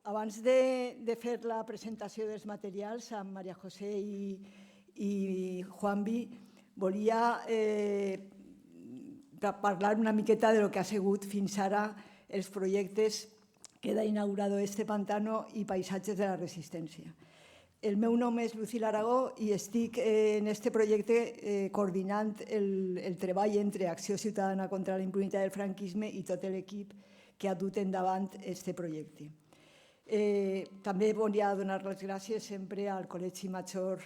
Abans de fer la presentació dels materials amb Maria José i Juanvi, volia parlar una miqueta de lo que ha sigut fins ara els projectes Queda inaugurado este pantano i Paisatges de la Resistència. El meu nom és Lucila Aragó i estic en aquest projecte coordinant el treball entre Acció Ciutadana contra la Impunitat del Franquisme i tot l'equip que ha dut endavant aquest projecte. També volia donar les gràcies sempre al Col·legi Major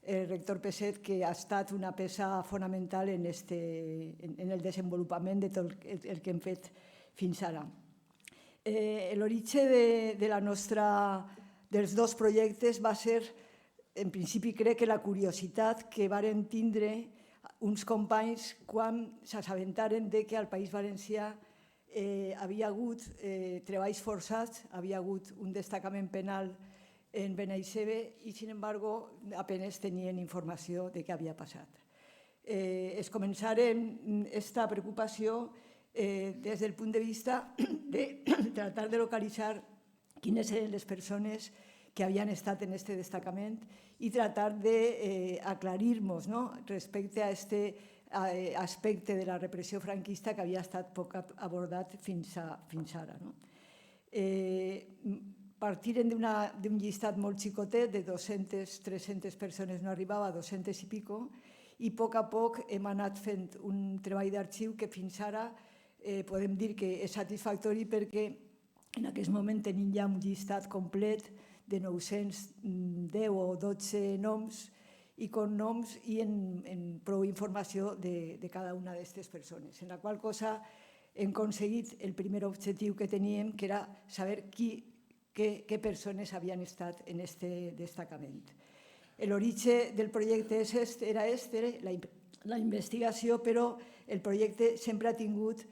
Rector Peset, que ha estat una peça fonamental en el desenvolupament de tot el que hem fet fins ara. L'origen dels dos projectes va ser, en principi crec que la curiositat que varen tindre uns companys quan s'assabentaren que al País Valencià havia hagut treballs forçats, havia hagut un destacament penal en Benaixeve i, sin embargo, apenas tenien informació de què havia passat. Es començaren aquesta preocupació des del punt de vista de tratar de localitzar quines eren les persones que havien estat en aquest destacament i tratar d'aclarir-nos respecte a aquest aspecte de la repressió franquista que havia estat poc abordat fins ara. Partiren d'un llistat molt xicotet de 200-300 persones, no arribava a 200 i pico, i a poc hem anat fent un treball d'arxiu que fins ara podem dir que és satisfactori perquè en aquest moment tenim ja un llistat complet de 910 o 12 noms i cognoms i en prou informació de cada una d'aquestes persones, en la qual cosa hem aconseguit el primer objectiu que teníem, que era saber què persones havien estat en aquest destacament. L'origen del projecte era la investigació, però el projecte sempre ha tingut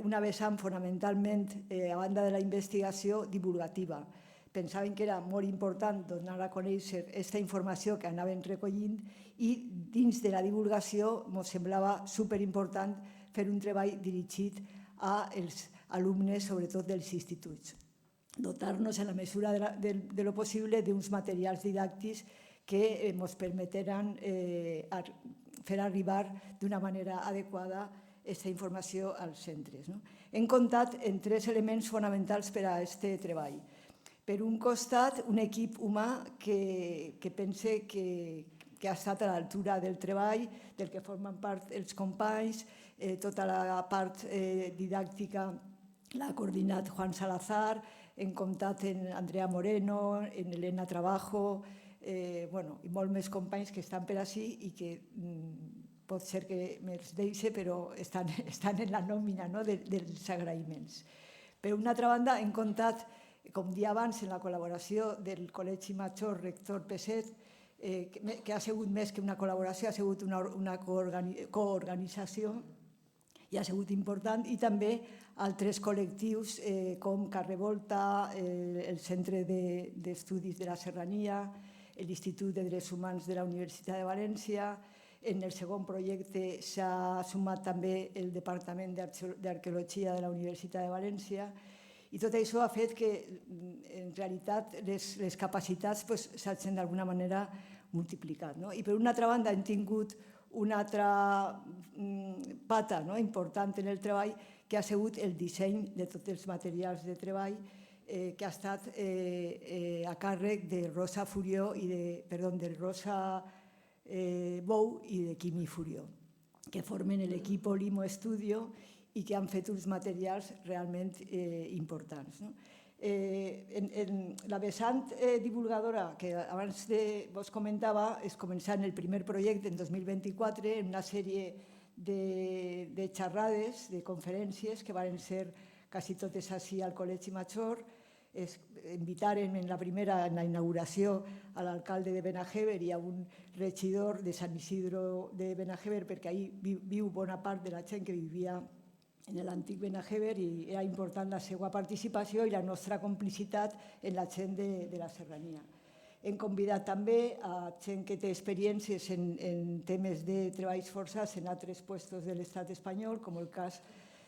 una vessant fonamentalment, a banda de la investigació, divulgativa. Pensaven que era molt important donar a conèixer aquesta informació que anaven recollint i dins de la divulgació ens semblava superimportant fer un treball dirigit als alumnes, sobretot dels instituts. Dotar-nos en la mesura de lo possible d'uns materials didàctics que ens permeteren fer arribar d'una manera adequada aquesta informació als centres. Hem comptat en tres elements fonamentals per a aquest treball. Per un costat, un equip humà que pense que ha estat a l'altura del treball, del que formen part els companys, tota la part didàctica l'ha coordinat Juan Salazar, hem comptat en Andrea Moreno, en Elena Trabajo, i molts més companys que estan per ací i que pot ser que me'ls deixi, però estan en la nòmina dels agraïments. Per una altra banda, hem comptat, com dia abans, en la col·laboració del Col·legi Major Rector Peset, que ha sigut més que una col·laboració, ha sigut una coorganització i ha sigut important, i també altres col·lectius com Carrer Volta, el Centre d'Estudis de la Serrania, l'Institut de Drets Humans de la Universitat de València. En el segon projecte s'ha sumat també el Departament d'Arqueologia de la Universitat de València i tot això ha fet que en realitat les capacitats s'hagin d'alguna manera multiplicat. I per una altra banda hem tingut una altra pata important en el treball que ha sigut el disseny de tots els materials de treball que ha estat a càrrec de Rosa Bou i de Quimi Furió, que formen l'equip Olimo Studio i que han fet uns materials realment importants. La vessant divulgadora que abans vos comentava es començà en el primer projecte en 2024 en una sèrie de xerrades, de conferències que van ser quasi totes així al Col·legi Major. Invitaren en la primera, en la inauguració, a l'alcalde de Benajever i a un regidor de Sant Isidro de Benajever, perquè ahí viu bona part de la gent que vivia en l'antic Benajever i era important la seva participació i la nostra complicitat en la gent de la serrania. Hem convidat també a gent que té experiències en temes de treballs forçats en altres puestos de l'estat espanyol, com el cas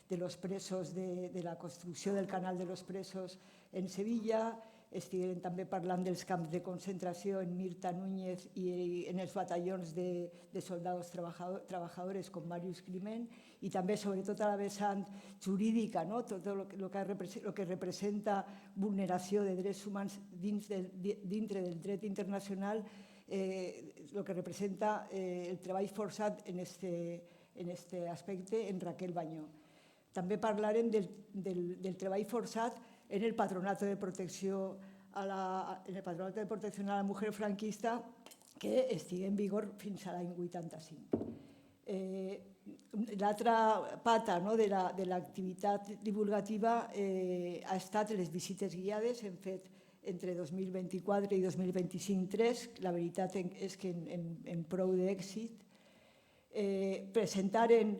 de los presos, de la construcció del canal de los presos en Sevilla, estigueren també parlant dels camps de concentració en Mirta Núñez i en els batallons de soldats treballadors com Marius Climent, i també sobretot a la vessant jurídica, tot el que representa vulneració de drets humans dintre del dret internacional, el que representa el treball forçat en aquest aspecte en Raquel Bañó. També parlarem del treball forçat en el Patronato de Protecció a la Mujer franquista, que estigui en vigor fins a l'any 85. L'altra pata de l'activitat divulgativa ha estat les visites guiades. Hem fet entre 2024 i 2025 3. La veritat és que en prou d'èxit. Presentaren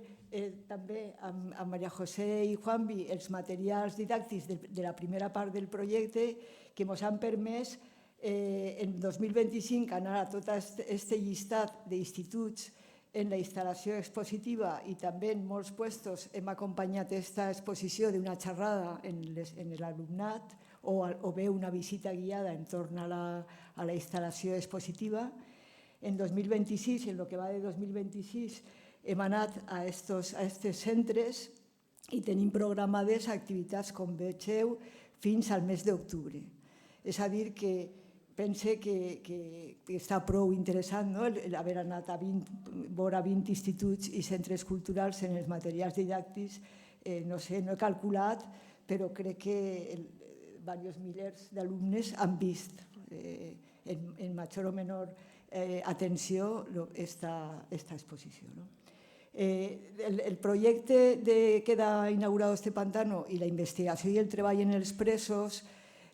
també amb Maria José i Juanvi els materials didàctics de la primera part del projecte, que ens han permès en 2025 anar a tot aquest llistat d'instituts en la instal·lació expositiva, i també en molts llocs hem acompanyat aquesta exposició d'una xerrada en l'alumnat o bé una visita guiada entorn a la instal·lació expositiva. En 2026, en el que va de 2026, hem anat a aquests centres i tenim programades activitats, com vegeu, fins al mes d'octubre. És a dir, que pense que està prou interessant haver anat a vora 20 instituts i centres culturals en els materials didàctics. No sé, no he calculat, però crec que diversos milers d'alumnes han vist en major o menor atenció aquesta exposició. El projecte que queda inaugurado este pantano i la investigació i el treball en els presos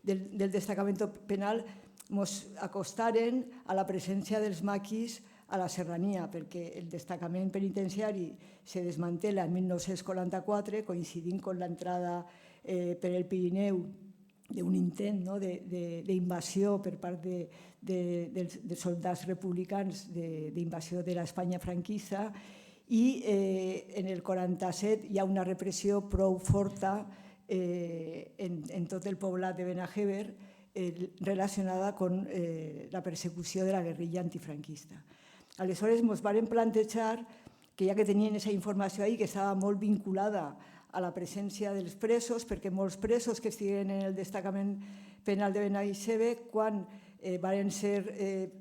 del destacament penal ens acostaren a la presència dels maquis a la serrania, perquè el destacament penitenciari se desmantela en 1944, coincidint amb l'entrada per el Pirineu d'un intent d'invasió per part de soldats republicans, d'invasió de l'Espanya franquista, i en el 47 hi ha una repressió prou forta en tot el poblat de Benajever relacionada amb la persecució de la guerrilla antifranquista. Aleshores ens vam plantejar que, ja que tenien aquesta informació ahí, que estava molt vinculada a la presència dels presos, perquè molts presos que estigueren en el destacament penal de Benaixeve, quan van ser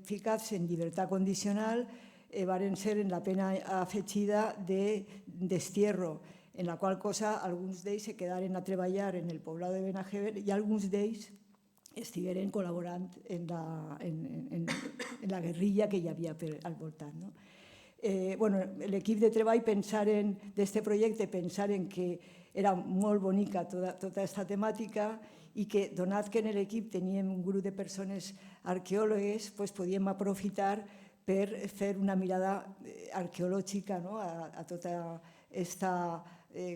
ficats en llibertat condicional, van ser en la pena afegida de destierro, en la qual cosa alguns d'ells se quedaren a treballar en el poblat de Benajever i alguns d'ells estigueren col·laborant en la guerrilla que hi havia al voltant. L'equip de treball d'aquest projecte pensaren que era molt bonica tota aquesta temàtica i que, donat que en l'equip teníem un grup de persones arqueòlogues, podíem aprofitar per fer una mirada arqueològica a tota aquesta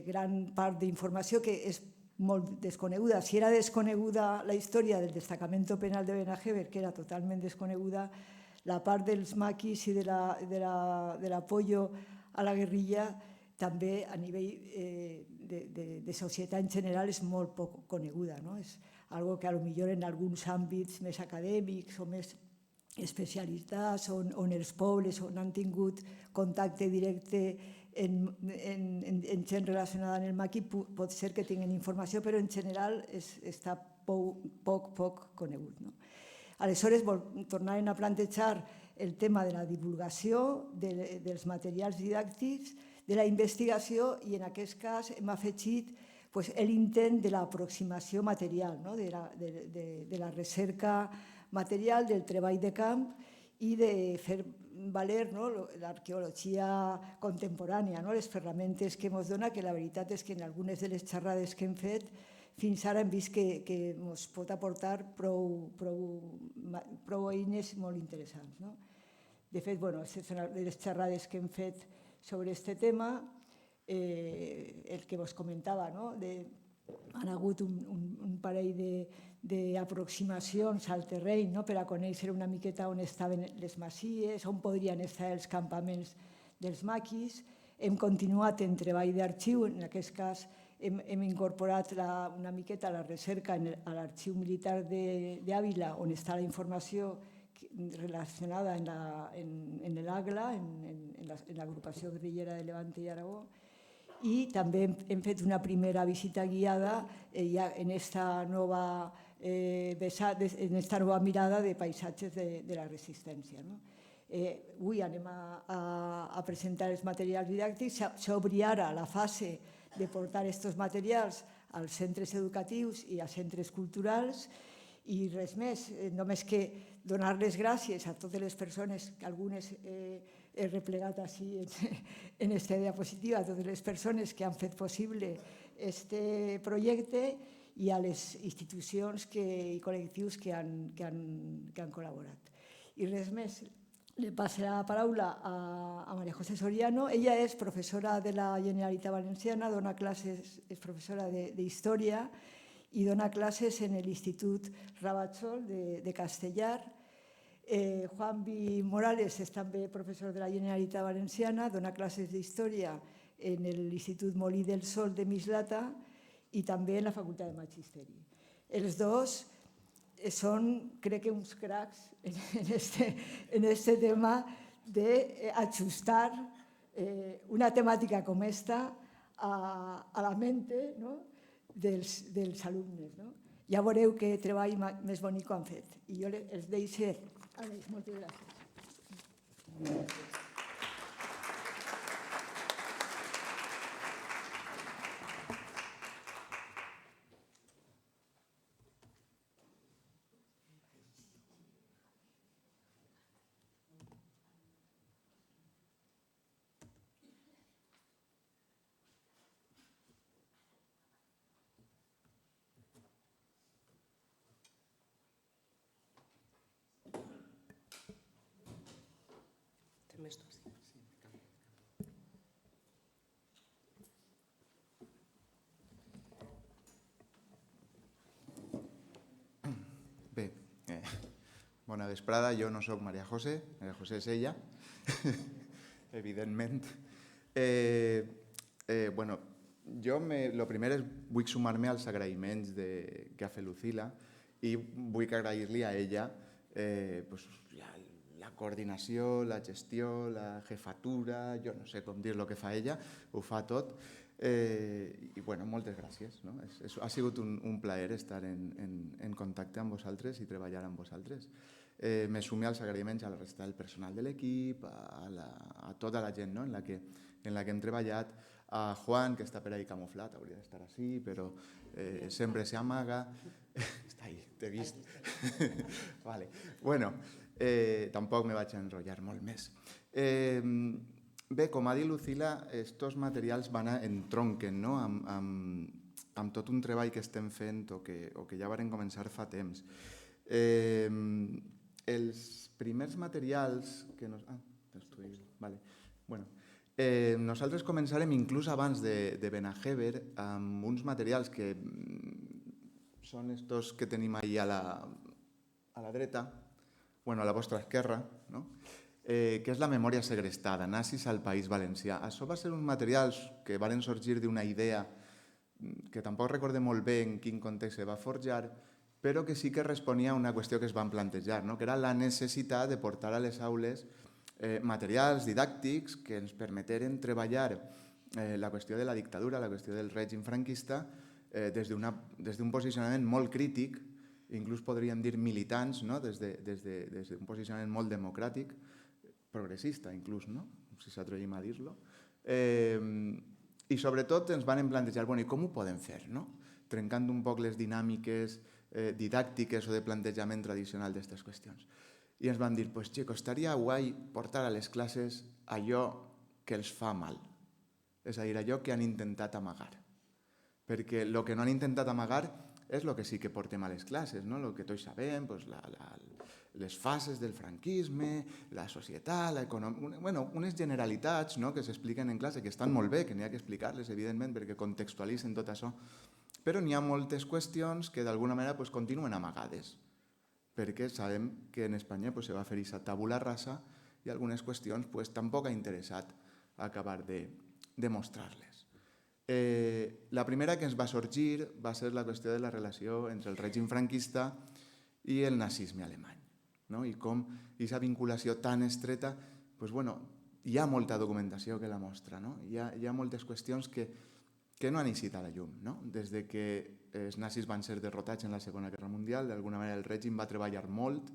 gran part d'informació que és molt desconeguda. Si era desconeguda la història del destacament penal de Benajever, que era totalment desconeguda, la part dels maquis i de l'apoyo a la guerrilla també a nivell de societat en general és molt poc coneguda. És una cosa que potser en alguns àmbits més acadèmics o més especialitats, on els pobles han tingut contacte directe en gent relacionada amb el maqui, pot ser que tinguin informació, però en general està poc conegut. Aleshores, tornaren a plantejar el tema de la divulgació dels materials didàctics, de la investigació, i en aquest cas hem afegit l'intent de l'aproximació material, de la recerca material, del treball de camp i de fer valer l'arqueologia contemporània, les ferramentes que ens dona, que la veritat és que en algunes de les xerrades que hem fet fins ara hem vist que ens pot aportar prou eines molt interessants. De fet, aquestes són les xerrades que hem fet sobre aquest tema. El que vos comentava, han hagut un parell d'aproximacions al terreny per a conèixer una miqueta on estaven les masies, on podrien estar els campaments dels maquis. Hem continuat en treball d'arxiu, en aquest cas hem incorporat una miqueta la recerca a l'Arxiu Militar d'Àvila, on està la informació relacionada en l'AGLA, en l'Agrupació Guerrillera de Levante i Aragó, i també hem fet una primera visita guiada ja en esta nova mirada de paisatges de la resistència. Avui anem a presentar els materials didàctics. S'obri ara la fase de portar aquests materials als centres educatius i als centres culturals i res més, només que donar les gràcies a totes les persones, que algunes he replegat així en aquesta diapositiva, a totes les persones que han fet possible aquest projecte i a les institucions i col·lectius que han col·laborat. I res més, li passo la paraula a María José Soriano. Ella és professora de la Generalitat Valenciana, dona classes, és professora d'Història i dona classes en l'Institut Rabatzol de Castellar. Juanvi Morales és també professor de la Generalitat Valenciana, dona classes d'Història en l'Institut Molí del Sol de Mislata i també en la Facultat de Magisteri. Els dos són, crec que, uns cracs en aquest tema d'ajustar una temàtica com esta a la mente dels alumnes. Ja veureu que treball més bonic ho han fet. I jo els deixo a ells. Moltes gràcies. Bé, bona vesprada. Jo no soc María José és ella, evidentment. Jo el primer vull sumar-me als agraïments que ha fet Lucila i vull agrair-li a ella la coordinació, la gestió, la jefatura, jo no sé com dir el que fa ella, ho fa tot. I moltes gràcies. Ha sigut un plaer estar en contacte amb vosaltres i treballar amb vosaltres. Me sumo als agraïments a la resta del personal de l'equip, a tota la gent en la que hem treballat, a Juan, que està per ahí camuflat, hauria d'estar així, però sempre s'amaga. Està ahí, t'he vist. Tampoc me vaig enrotllar molt més. Bé, com ha dit Lucila, aquests materials entronquen amb tot un treball que estem fent o que ja varen començar fa temps. Els primers materials que nosaltres començarem inclús abans de Benajever amb uns materials que són estos que tenim ahí a la dreta, a la vostra esquerra, que és la memòria segrestada, nazis al País Valencià. Això va ser uns materials que van sorgir d'una idea que tampoc recordem molt bé en quin context se va forjar, però que sí que responia a una qüestió que es van plantejar, que era la necessitat de portar a les aules materials didàctics que ens permeteren treballar la qüestió de la dictadura, la qüestió del règim franquista, des d'un posicionament molt crític, inclús podríem dir militants, des d'un posicionament molt democràtic, progressista inclús, si s'atrevim a dir-lo. I sobretot ens van plantejar, i com ho podem fer? Trencant un poc les dinàmiques didàctiques o de plantejament tradicional d'aquestes qüestions. I ens van dir, xico, estaria guai portar a les classes allò que els fa mal, és a dir, allò que han intentat amagar. Perquè el que no han intentat amagar és el que sí que portem a les classes, el que tots sabem, les fases del franquisme, la societat, l'economia, unes generalitats que s'expliquen en classe, que estan molt bé, que n'hi ha que explicar-les, evidentment, perquè contextualitzen tot això, però n'hi ha moltes qüestions que d'alguna manera continuen amagades, perquè sabem que en Espanya se va fer aquesta tabula rasa i algunes qüestions tampoc ha interessat acabar de mostrar-les. La primera que ens va sorgir va ser la qüestió de la relació entre el règim franquista i el nazisme alemany, no? I com aquesta vinculació tan estreta, doncs, bueno, hi ha molta documentació que la mostra, no? Hi ha moltes qüestions que no han eixit a la llum, no? Des de que els nazis van ser derrotats en la Segona Guerra Mundial, d'alguna manera el règim va treballar molt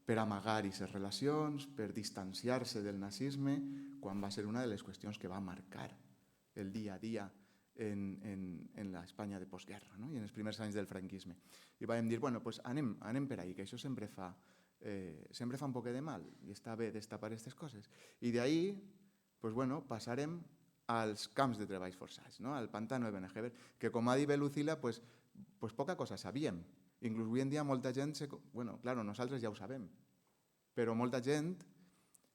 per amagar aquestes relacions, per distanciar-se del nazisme, quan va ser una de les qüestions que va marcar el dia a dia en l'Espanya de postguerra, no? I en els primers anys del franquisme. I vam dir, bueno, pues anem per ahí, que això sempre fa un poc de mal i està bé destapar aquestes coses. I d'ahí, pues bueno, passarem als camps de treballs forçats, no? Al pantano de Benajever, que com ha dit Lucila, pues poca cosa sabíem. Inclús avui en dia molta gent, bueno, claro, nosaltres ja ho sabem, però molta gent,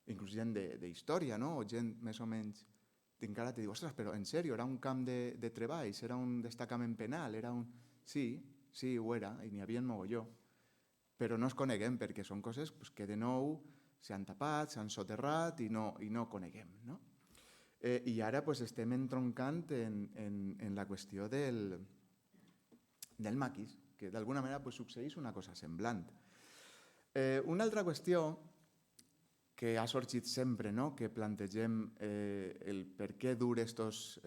inclús gent d'història, no? O gent més o menys, encara te diu, ostres, però en sèrio, era un camp de treballs, era un destacament penal, era un... Sí, ho era, i n'hi havia un mogolló, però no es coneguem, perquè són coses que de nou s'han tapat, s'han soterrat i no coneguem, no? I ara estem entroncant en la qüestió del maquis, que d'alguna manera succeeix una cosa semblant. Una altra qüestió que ha sorgit sempre, no? Que plantegem el per què dur estos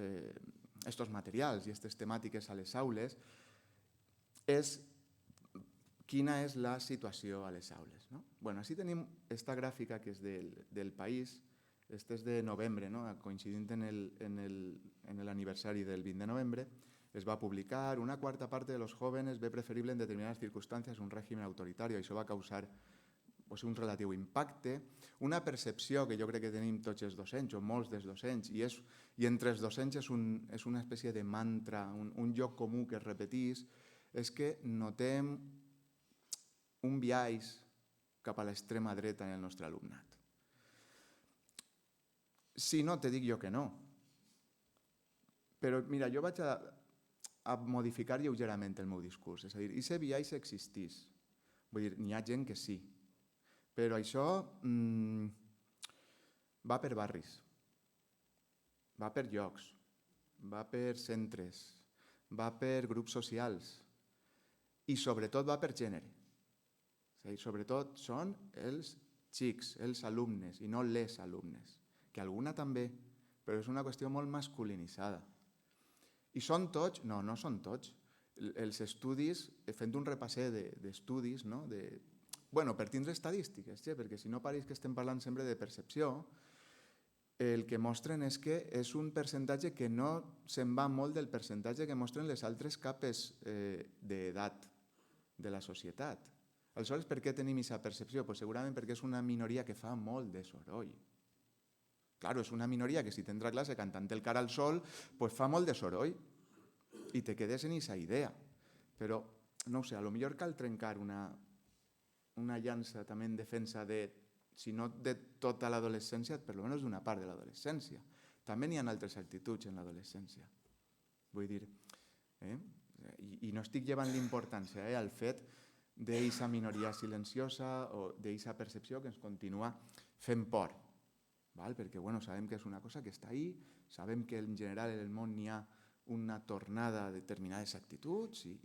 materials i aquestes temàtiques a les aules és quina és la situació a les aules, no? Bueno, així tenim aquesta gràfica que és del País. Este és de novembre, no? Coincidint en l'aniversari del 20 de novembre, es va publicar: una quarta parte de los jóvenes ve preferible en determinadas circunstancias un régimen autoritario. Això va causar un relatiu impacte, una percepció que jo crec que tenim tots els docents, o molts dels docents, i entre els docents és una espècie de mantra, un lloc comú que es repetís, és que notem un biaix cap a l'extrema dreta en el nostre alumnat. Si no, te dic jo que no. Però mira, jo vaig a modificar lleugerament el meu discurs. És a dir, aquest biaix existeix. Vull dir, n'hi ha gent que sí. Però això va per barris, va per llocs, va per centres, va per grups socials i sobretot va per gènere. És a dir, sobretot són els xics, els alumnes i no les alumnes, que alguna també, però és una qüestió molt masculinitzada. I són tots? No, no són tots. Els estudis, fent un repasset d'estudis, no? Per tindre estadístiques, perquè si no pareix que estem parlant sempre de percepció, el que mostren és que és un percentatge que no se'n va molt del percentatge que mostren les altres capes d'edat de la societat. Aleshores, per què tenim aquesta percepció? Segurament perquè és una minoria que fa molt de soroll. Claro, és una minoria que si t'entra a classe cantant el cara al sol, fa molt de soroll i te quedes en aquesta idea. Però, no ho sé, potser cal trencar una llança també en defensa de, si no de tota l'adolescència, per almenys d'una part de l'adolescència. També n'hi ha altres actituds en l'adolescència. Vull dir, i no estic llevant l'importància al fet d'aquesta minoria silenciosa o d'aquesta percepció que ens continua fent por. Perquè sabem que és una cosa que està ahí, sabem que en general en el món n'hi ha una tornada a determinades actituds i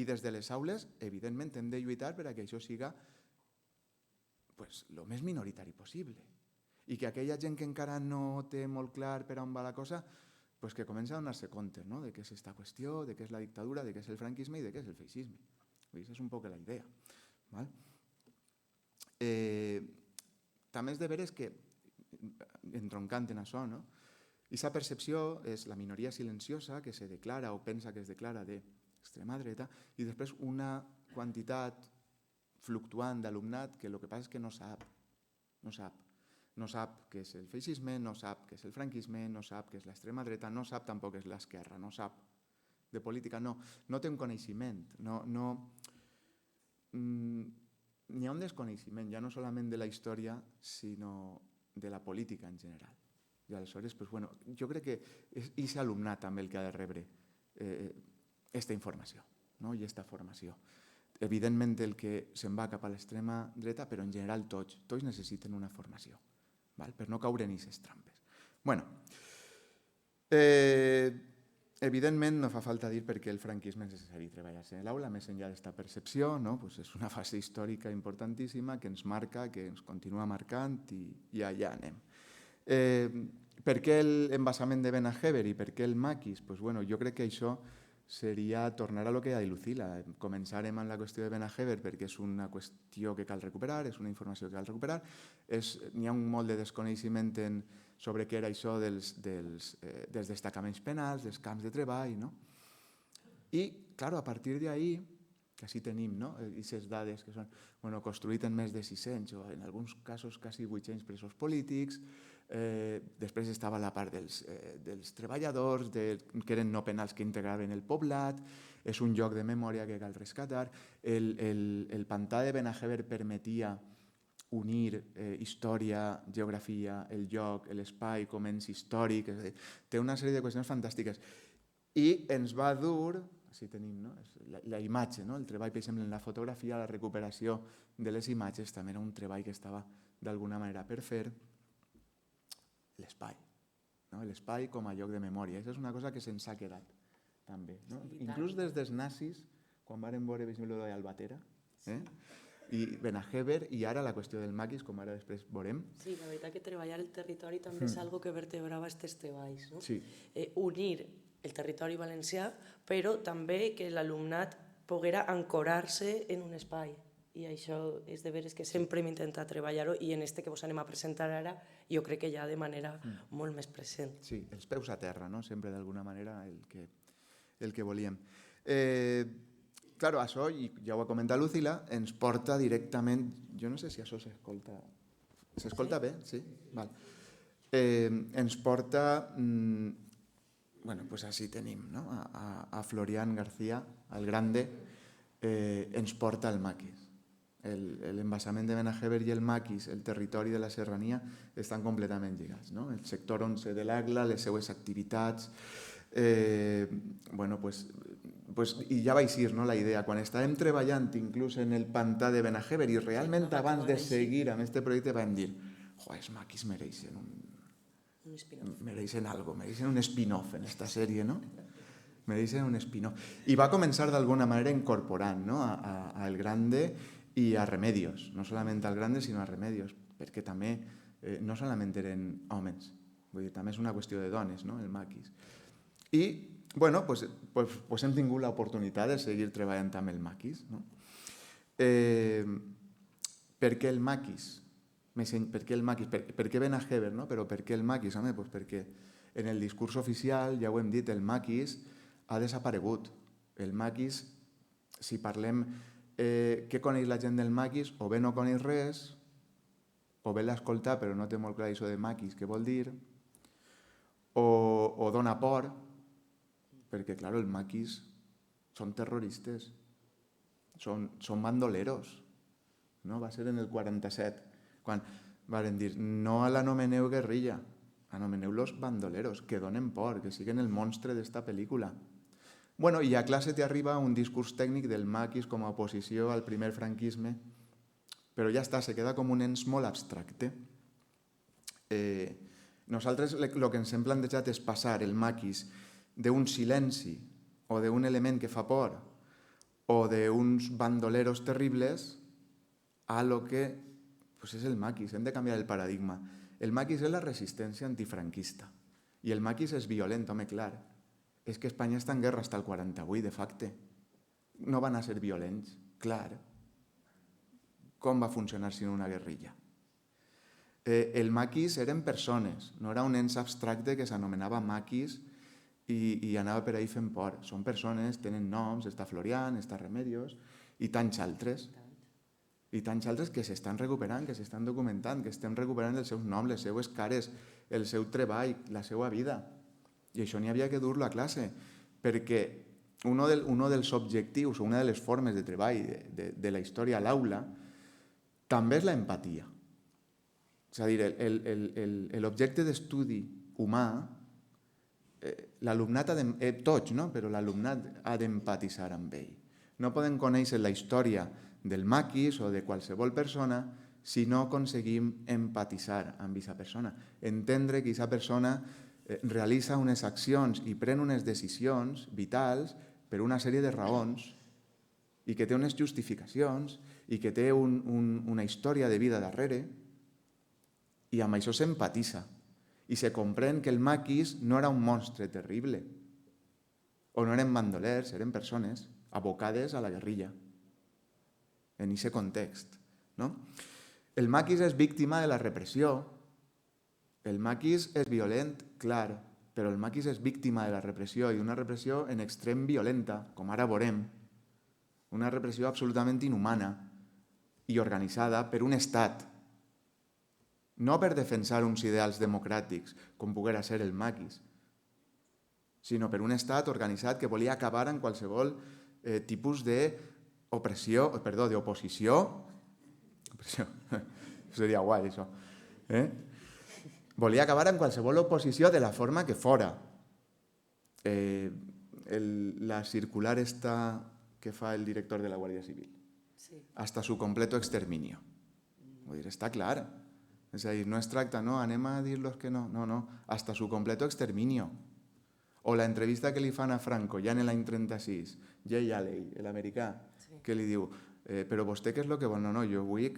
des de les aules, evidentment, hem de lluitar perquè això siga el més minoritari possible i que aquella gent que encara no té molt clar per on va la cosa que comença a donar-se compte de què és aquesta qüestió, de què és la dictadura, de què és el franquisme i de què és el feixisme. Aquesta és un poc la idea. També és de veres que, entroncant en això, aquesta percepció és la minoria silenciosa que se declara o pensa que es declara d'extrema dreta i després una quantitat fluctuant d'alumnat que el que passa és que no sap. No sap què és el feixisme, no sap què és el franquisme, no sap què és l'extrema dreta, no sap tampoc què és l'esquerra, no sap de política, no té un coneixement. N'hi ha un desconeixement, ja no solament de la història, sinó de la política en general. I aleshores, jo crec que és aquest alumnat també el que ha de rebre aquesta informació i aquesta formació. Evidentment el que se'n va cap a l'extrema dreta, però en general tots necessiten una formació per no caure en aquestes trampes. evidentment, no fa falta dir per què el franquisme és necessari treballar-se en l'aula, més enllà d'esta percepció, no? Pues és una fase històrica importantíssima que ens marca, que ens continua marcant i allà anem. Per què l'embassament de Benaheber i per què el maquis? Pues bueno, jo crec que això seria tornar a lo que ha dit Lucila. Començarem amb la qüestió de Benaheber perquè és una qüestió que cal recuperar, és una informació que cal recuperar. N'hi ha un molt de desconeixement sobre què era això dels destacaments penals, dels camps de treball, no? I, clar, a partir d'ahir, que així tenim, no? Aquestes dades que són construït en més de 600 o en alguns casos quasi 800 presos polítics. Després estava la part dels treballadors, que eren no penals que integraven el poblat. És un lloc de memòria que cal rescatar. El pantà de Benaheber permetia unir història, geografia, el lloc, l'espai com ens històric. Té una sèrie de qüestions fantàstiques. I ens va dur, així tenim, no? La imatge, no? El treball, per exemple, en la fotografia, la recuperació de les imatges, també era un treball que estava d'alguna manera per fer. L'espai, no? L'espai com a lloc de memòria. Això és una cosa que se'ns ha quedat, també. No? Inclús des dels nazis, quan varen veure, per exemple, l'Albatera, i Benaheber, i ara la qüestió del maquis, com ara després veurem. Sí, la veritat que treballar el territori també és algo que vertebrava aquests treballs, no? Sí. Unir el territori valencià, però també que l'alumnat poguera ancorar-se en un espai. I això és de veres que sempre hem intentat treballar-ho i en este que vos anem a presentar ara jo crec que ja de manera molt més present. Sí, els peus a terra, no? Sempre d'alguna manera el que volíem. Claro, això, i ja ho ha comentat Lucila, ens porta directament... Jo no sé si això s'escolta... S'escolta bé? Sí? Val. Ens porta... Bueno, pues així tenim, no? A Florian García, el Grande, ens porta el maquis. L'embassament de Benaheber i el maquis, el territori de la serrania, estan completament lligats, no? El sector 11 de l'Agla, les seues activitats... Bueno, pues i ja vaig dir, no, la idea, quan estàvem treballant inclús en el pantà de Benaheber i realment abans de seguir amb aquest projecte vam dir, els maquis mereixen algo, mereixen un spin-off en aquesta sèrie, no? Mereixen un spin-off. I va començar d'alguna manera incorporant, no, a El Grande i a Remedios, no solament al Grande sinó a Remedios, perquè també no solament eren homes, vull dir, també és una qüestió de dones, no, el maquis. I bueno, pues hem tingut l'oportunitat de seguir treballant amb el maquis. No? Per què el maquis? Per què Benaheber? No? Però per què el maquis? Home, pues perquè en el discurs oficial, ja ho hem dit, el maquis ha desaparegut. El maquis, si parlem què coneix la gent del maquis, o bé no coneix res, o bé l'ha escoltat però no té molt clar això de maquis, què vol dir, o dona por, perquè, clar, els maquis són terroristes, són bandoleros. No? Va ser en el 47, quan van dir, no l'anomeneu guerrilla, anomeneu-los bandoleros, que donen por, que siguen el monstre d'esta pel·lícula. Bueno, i a classe t'arriba un discurs tècnic del maquis com a oposició al primer franquisme, però ja està, se queda com un ens molt abstracte. Nosaltres el que ens hem plantejat és passar el maquis d'un silenci o d'un element que fa por o d'uns bandoleros terribles a lo que és el maquis. Hem de canviar el paradigma. El maquis és la resistència antifranquista i el maquis és violent, home, clar. És que Espanya està en guerra fins al 48, de facte. No van a ser violents, clar. Com va funcionar sin una guerrilla? El maquis eren persones, no era un ens abstracte que s'anomenava maquis i anava per ahí fent por. Són persones, tenen noms, està Florian, està Remedios i tants altres. I tants altres que s'estan recuperant, que s'estan documentant, que estem recuperant els seus noms, les seues cares, el seu treball, la seva vida. I això n'hi havia que dur-lo a classe, perquè un dels objectius o una de les formes de treball de la història a l'aula també és l'empatia. És a dir, l'objecte d'estudi humà, l'alumnat, tots, no? Però l'alumnat ha d'empatitzar amb ell. No podem conèixer la història del maquis o de qualsevol persona si no aconseguim empatitzar amb aquesta persona. Entendre que aquesta persona realitza unes accions i pren unes decisions vitals per una sèrie de raons i que té unes justificacions i que té una història de vida darrere, i amb això s'empatissa i se comprèn que el maquis no era un monstre terrible o no eren bandolers, eren persones abocades a la guerrilla en aquest context, no? El maquis és víctima de la repressió, el maquis és violent, clar, però el maquis és víctima de la repressió i una repressió en extrem violenta, com ara veurem, una repressió absolutament inhumana i organitzada per un estat, no per defensar uns ideals democràtics, com poguera ser el maquis, sinó per un estat organitzat que volia acabar amb qualsevol tipus d'oposició, seria guai això, volia acabar amb qualsevol oposició de la forma que fora. La circular esta que fa el director de la Guàrdia Civil, hasta su completo exterminio. Vull dir, està clar. És a dir, no es tracta, no, anem a dir-los que no, no, hasta su completo exterminio. O la entrevista que li fan a Franco, ja en l'any 36, Jay Alley, l'americà, que li diu, però vostè què és el que vol? No, jo vull,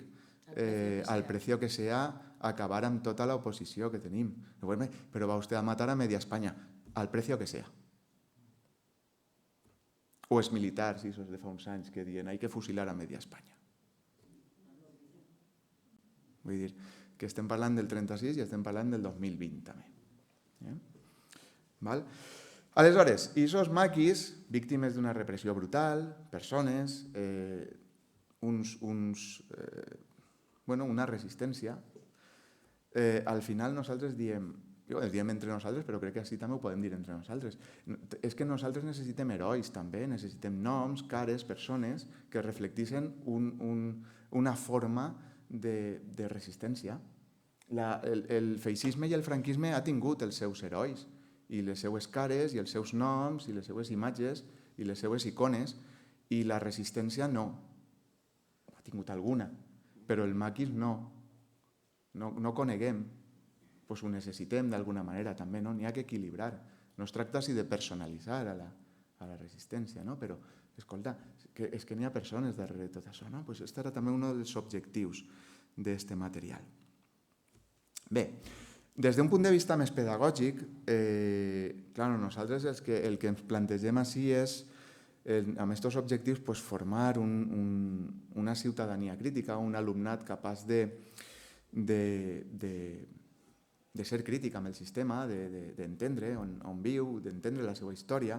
al precio que sea, acabar amb tota l'oposició que tenim. Però va vostè a matar a media Espanya, al precio que sea. O els militars, esos de fa uns anys, que diuen hay que fusilar a media Espanya. Vull dir que estem parlant del 36 i estem parlant del 2020 també. Aleshores, aquests maquis, víctimes d'una repressió brutal, persones, una resistència, al final nosaltres diem, entre nosaltres, però crec que així també ho podem dir entre nosaltres, és que nosaltres necessitem herois també, necessitem noms, cares, persones que reflecteixen una forma de resistència. El feixisme i el franquisme ha tingut els seus herois i les seues cares i els seus noms i les seues imatges i les seues icones, i la resistència no. Ha tingut alguna, però el maquis no coneguem. Ho necessitem d'alguna manera també, n'hi ha que equilibrar. No es tracta de personalitzar a la resistència, però, escolta, és que n'hi ha persones darrere de tot això. Aquest era també un dels objectius d'aquest material. Bé, des d'un punt de vista més pedagògic, nosaltres el que ens plantegem així és, amb aquests objectius, formar una ciutadania crítica, un alumnat capaç de ser crític amb el sistema, d'entendre on viu, d'entendre la seva història,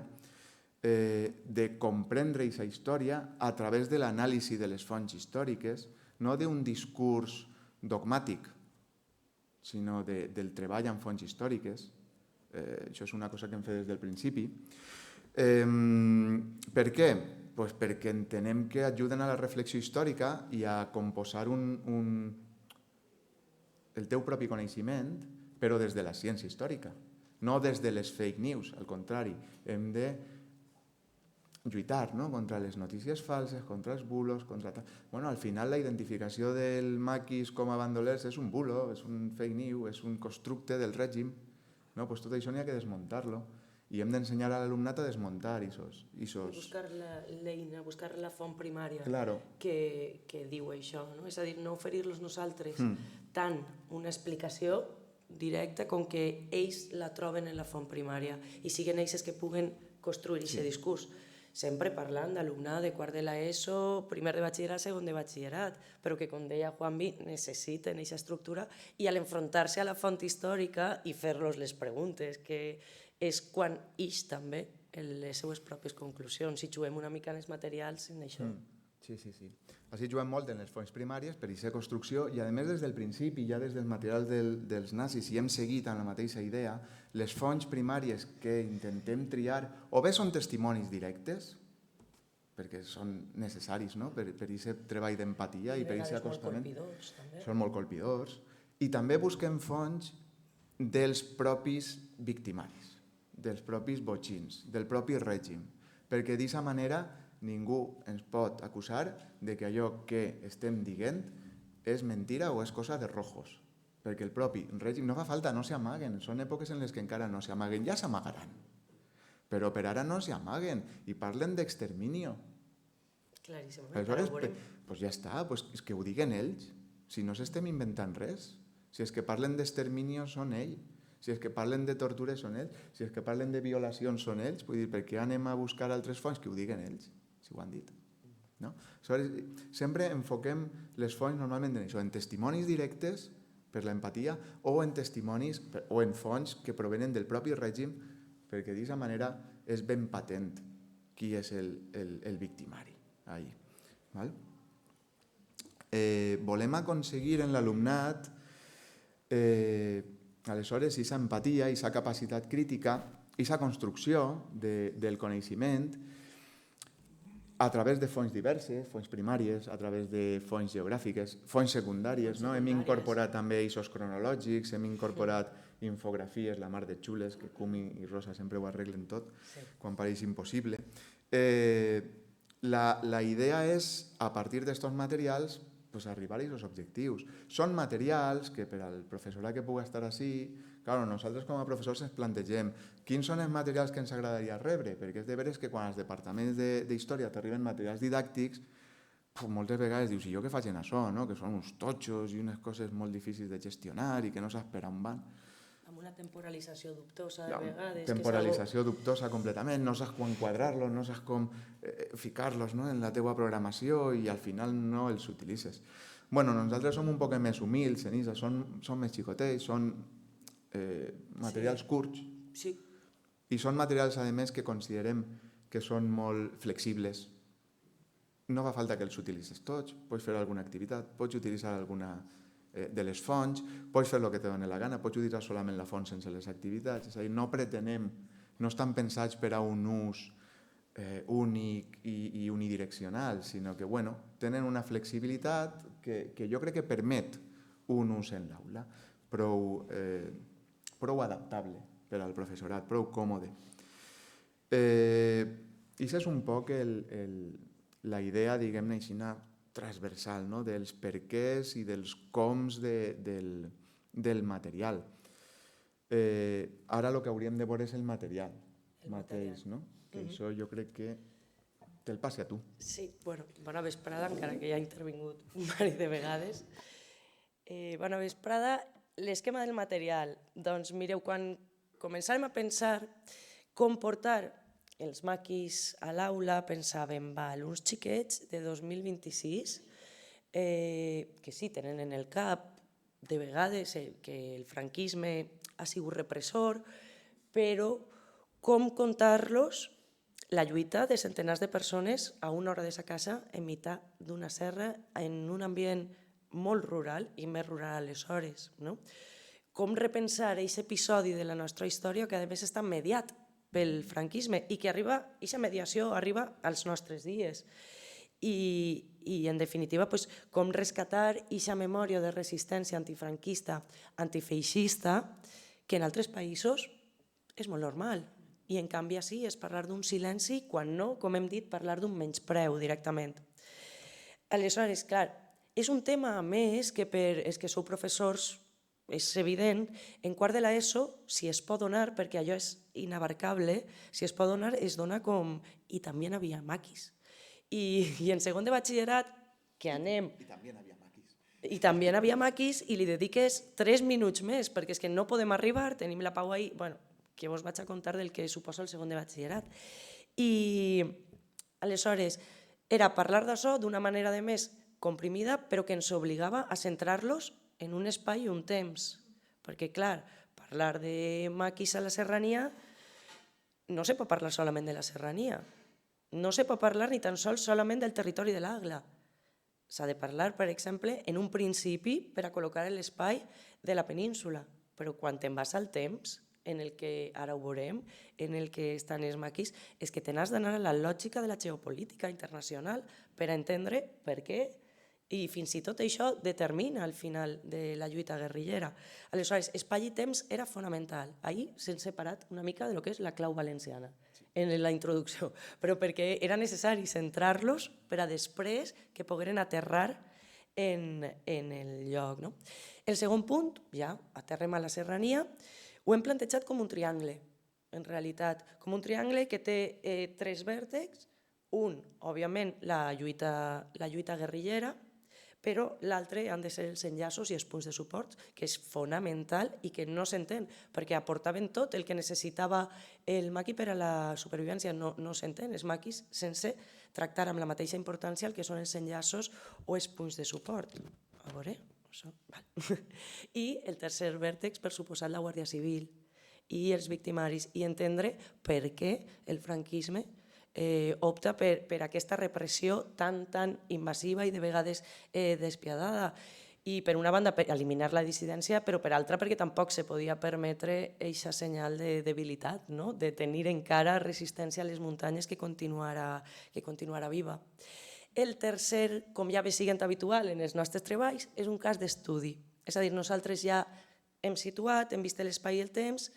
de comprendre aquesta història a través de l'anàlisi de les fonts històriques, no d'un discurs dogmàtic, sinó del treball amb fonts històriques. Això és una cosa que hem fet des del principi. Per què? Perquè entenem que ajuden a la reflexió històrica i a composar el teu propi coneixement, però des de la ciència històrica, no des de les fake news, al contrari. Hem de lluitar contra les notícies falses, contra els bulos, al final la identificació del maquis com a bandolers és un bulo, és un fake news, és un constructe del règim. Tot això n'hi ha que desmuntar-lo i hem d'ensenyar a l'alumnat a desmuntar això. Buscar l'eina, buscar la font primària que diu això. És a dir, no oferir-los nosaltres tant una explicació directa com que ells la troben en la font primària i siguin ells que puguen construir aquest discurs. Sempre parlant d'alumnat de quart de l'ESO, primer de batxillerat, segon de batxillerat, però que, com deia Juanvi, necessiten aquesta estructura i a l'enfrontar-se a la font històrica i fer-los les preguntes, que és quan ix també les seues pròpies conclusions, si juguem una mica en els materials en això. Sí. Així juguem molt en les fonts primàries per aquesta construcció i, a més, des del principi, ja des dels materials dels nazis, i hem seguit amb la mateixa idea, les fonts primàries que intentem triar o bé són testimonis directes, perquè són necessaris per aquest treball d'empatia i per aquest acostament. Són molt colpidors. I també busquem fonts dels propis victimaris, dels propis botxins, del propi règim, perquè d'aquesta manera ningú ens pot acusar de que allò que estem dient és mentira o és cosa de rojos. perquè el propi règim, no fa falta, no s'amaguen, són èpoques en les que encara no s'amaguen, ja s'amagaran, però per ara no s'amaguen i parlen d'exterminio. Claríssimament. Aleshores, doncs ja està, doncs és que ho diguen ells, si no s'estem inventant res, si és que parlen d'exterminio són ells, si és que parlen de tortures són ells, si és que parlen de violacions són ells, vull dir, per què anem a buscar altres fonts? Que ho diguen ells, si ho han dit. No? Sempre enfoquem les fonts normalment en això, en testimonis directes per l'empatia o en testimonis o en fonts que provenen del propi règim, perquè d'aquesta manera és ben patent qui és el victimari. Ahí. Val? Volem aconseguir en l'alumnat aleshores aquesta empatia, aquesta capacitat crítica, aquesta construcció del coneixement a través de fonts diverses, fonts primàries, a través de fonts geogràfiques, fonts secundàries, no? Hem incorporat també eixos cronològics, hem incorporat infografies, la mar de xules, que Cumi i Rosa sempre ho arreglen tot, quan pareix impossible. La idea és, a partir d'estos materials, arribar a aquests objectius. Són materials que per al professorat que pugui estar així, clar, nosaltres com a professors ens plantegem quins són els materials que ens agradaria rebre, perquè és de veres que quan als departaments d'història t'arriben materials didàctics, moltes vegades dius, i jo què faig en això, que són uns totxos i unes coses molt difícils de gestionar i que no saps per on van. Amb una temporalització dubtosa de vegades. Temporalització dubtosa completament, no saps quan quadrar-los, no saps com ficar-los en la teua programació i al final no els utilitzes. Bueno, nosaltres som un poc més humils, en això, són més xicotets, són materials curts i són materials, a més, que considerem que són molt flexibles. No fa falta que els utilitzes tots, pots fer alguna activitat, pots utilitzar alguna de les fonts, pots fer el que te doni la gana, pots utilitzar solament la font sense les activitats, és a dir, no pretenem, no estan pensats per a un ús únic i unidireccional, sinó que tenen una flexibilitat que jo crec que permet un ús en l'aula, prou adaptable per al professorat, prou còmode. I això és un poc la idea, diguem-ne així, transversal, dels perquès i dels coms del material. Ara el que hauríem de veure és el material mateix, no? Que això jo crec que te'l passi a tu. Sí, bona vesprada, encara que ja he intervingut un parell de vegades. Bona vesprada. L'esquema del material. Doncs mireu, quan començàvem a pensar com portar els maquis a l'aula, pensàvem, uns xiquets de 2026 que sí, tenen en el cap de vegades que el franquisme ha sigut repressor, però com contar-los la lluita de centenars de persones a una hora de sa casa enmig d'una serra en un ambient molt rural i més rural aleshores. Com repensar aquest episodi de la nostra història que a més està mediat pel franquisme i que aquesta mediació arriba als nostres dies. I en definitiva, com rescatar aquesta memòria de resistència antifranquista, antifeixista, que en altres països és molt normal. I en canvi així és parlar d'un silenci quan no, com hem dit, parlar d'un menyspreu directament. Aleshores, clar, és un tema a més que per els que sou professors és evident, en quart de l'ESO, si es pot donar, perquè allò és inabarcable, si es pot donar, es dona com i també hi havia maquis. I en segon de batxillerat, que anem... I també hi havia maquis. I també hi havia maquis i li dediques 3 minuts més, perquè és que no podem arribar, tenim la pau ahir, que vos vaig a contar del que suposa el segon de batxillerat. I aleshores era parlar d'això d'una manera de més comprimida, però que ens obligava a centrar-los en un espai i un temps. Perquè, clar, parlar de maquis a la serrania no se pot parlar solament de la serrania. No se pot parlar ni tan sols solament del territori de l'Agla. S'ha de parlar, per exemple, en un principi per a col·locar l'espai de la península. Però quan te'n vas al temps, en el que ara ho veurem, en el que estan els maquis, és que te n'has d'anar a la lògica de la geopolítica internacional per a entendre per què. I fins i tot això determina el final de la lluita guerrillera. Aleshores, espai i temps era fonamental. Ahir s'han separat una mica de lo que és la clau valenciana en la introducció, però perquè era necessari centrar-los per a després que pogueren aterrar en el lloc. No? El segon punt, ja aterrem a la serrania, ho hem plantejat com un triangle, en realitat, com un triangle que té 3 vèrtexs, un, òbviament, la lluita guerrillera, però l'altre han de ser els enllaços i els punts de suport, que és fonamental i que no s'entén, perquè aportaven tot el que necessitava el maqui per a la supervivència. No s'entén, els maquis sense tractar amb la mateixa importància el que són els enllaços o els punts de suport. A veure, això, val. I el tercer vèrtex, per suposat, la Guàrdia Civil i els victimaris, i entendre per què el franquisme opta per aquesta repressió tan invasiva i de vegades despiadada. I per una banda per eliminar la dissidència, però per altra perquè tampoc se podia permetre eixa senyal de debilitat, no? De tenir encara resistència a les muntanyes que continuara viva. El tercer, com ja ve siguent habitual en els nostres treballs, és un cas d'estudi. És a dir, nosaltres ja hem situat, hem vist l'espai i el temps,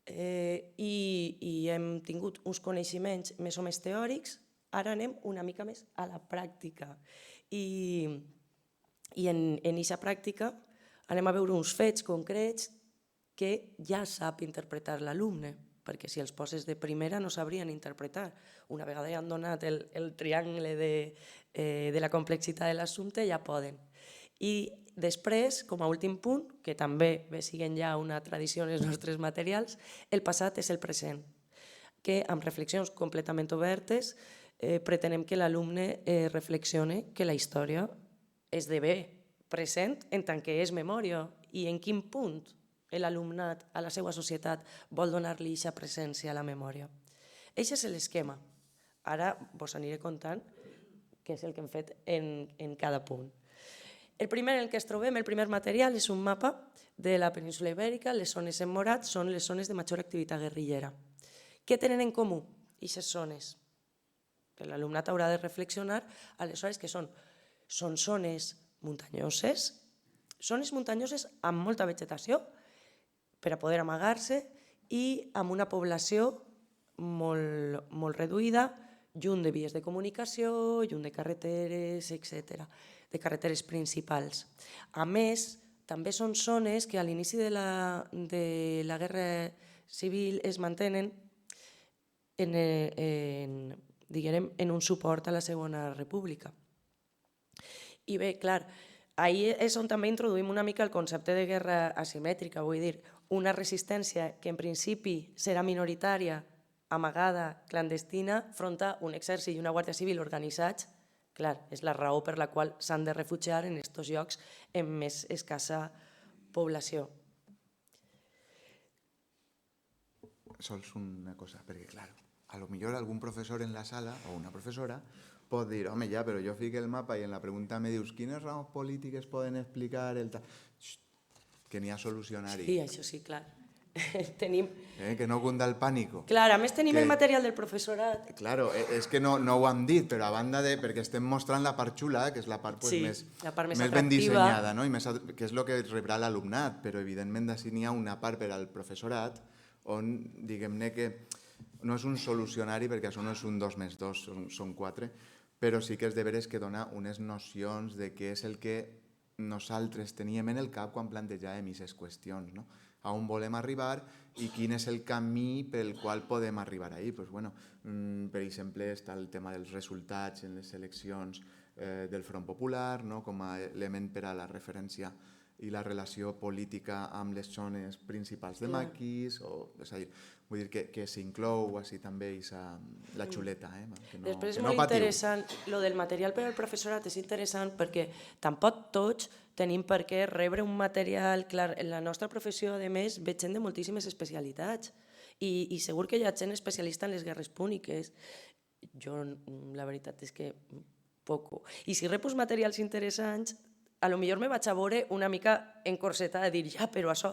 i hem tingut uns coneixements més o més teòrics, ara anem una mica més a la pràctica. I en aquesta pràctica anem a veure uns fets concrets que ja sap interpretar l'alumne, perquè si els poses de primera no sabrien interpretar. Una vegada ja han donat el triangle de la complexitat de l'assumpte, ja poden. I després, com a últim punt, que també ve siguent ja una tradició en els nostres materials, el passat és el present, que amb reflexions completament obertes pretenem que l'alumne reflexione que la història esdevé present en tant que és memòria i en quin punt l'alumnat a la seva societat vol donar-li aquesta presència a la memòria. Aquest és l'esquema. Ara vos aniré contant què és el que hem fet en cada punt. El primer en el que ens trobem, el primer material, és un mapa de la península Ibèrica. Les zones en morat són les zones de major activitat guerrillera. Què tenen en comú aquestes zones? Que l'alumnat haurà de reflexionar aleshores que són zones muntanyoses amb molta vegetació per a poder amagar-se i amb una població molt reduïda, lluny de vies de comunicació, lluny de carreteres, etc., de carreteres principals. A més, també són zones que a l'inici de la Guerra Civil es mantenen en un suport a la Segona República. I bé, clar, ahí és on també introduïm una mica el concepte de guerra asimètrica, vull dir, una resistència que en principi serà minoritària, amagada, clandestina, front a un exèrcit i una guàrdia civil organitzats, clar, és la raó per la qual s'han de refugiar en aquests llocs amb més escassa població. Sols una cosa, perquè clar, a lo millor algun professor en la sala o una professora pot dir, home, ja, però jo fico el mapa i en la pregunta me dius quines raons polítiques poden explicar el tal... Que n'hi ha solucionari. Sí, això sí, clar. Tenim... Que no cunda el pànico. Clar, a més tenim el material del professorat. Claro, és que no ho hem dit, però a banda de... Perquè estem mostrant la part xula, que és la part més ben dissenyada, no? Que és el que rebrà l'alumnat, però evidentment d'ací n'hi ha una part per al professorat on, diguem-ne que no és un solucionari, perquè això no és un 2 més 2, són 4, però sí que és de veres que dona unes nocions de què és el que nosaltres teníem en el cap quan plantejàvem aquestes qüestions, no? A on volem arribar i quin és el camí pel qual podem arribar ahí. Pues bueno, per exemple, està el tema dels resultats en les eleccions del Front Popular, no? Com a element per a la referència i la relació política amb les zones principals de maquis, és a dir, vull dir que s'inclou així també la xuleta. Després és molt interessant, lo del material per al professorat és interessant perquè tampoc tots tenim per què rebre un material, clar, en la nostra professió, a més, veig gent de moltíssimes especialitats i segur que hi ha gent especialista en les guerres púniques. Jo, la veritat és que poco. I si repos materials interessants, a lo millor me vaig a veure una mica encorsetada, dir, ja, però això,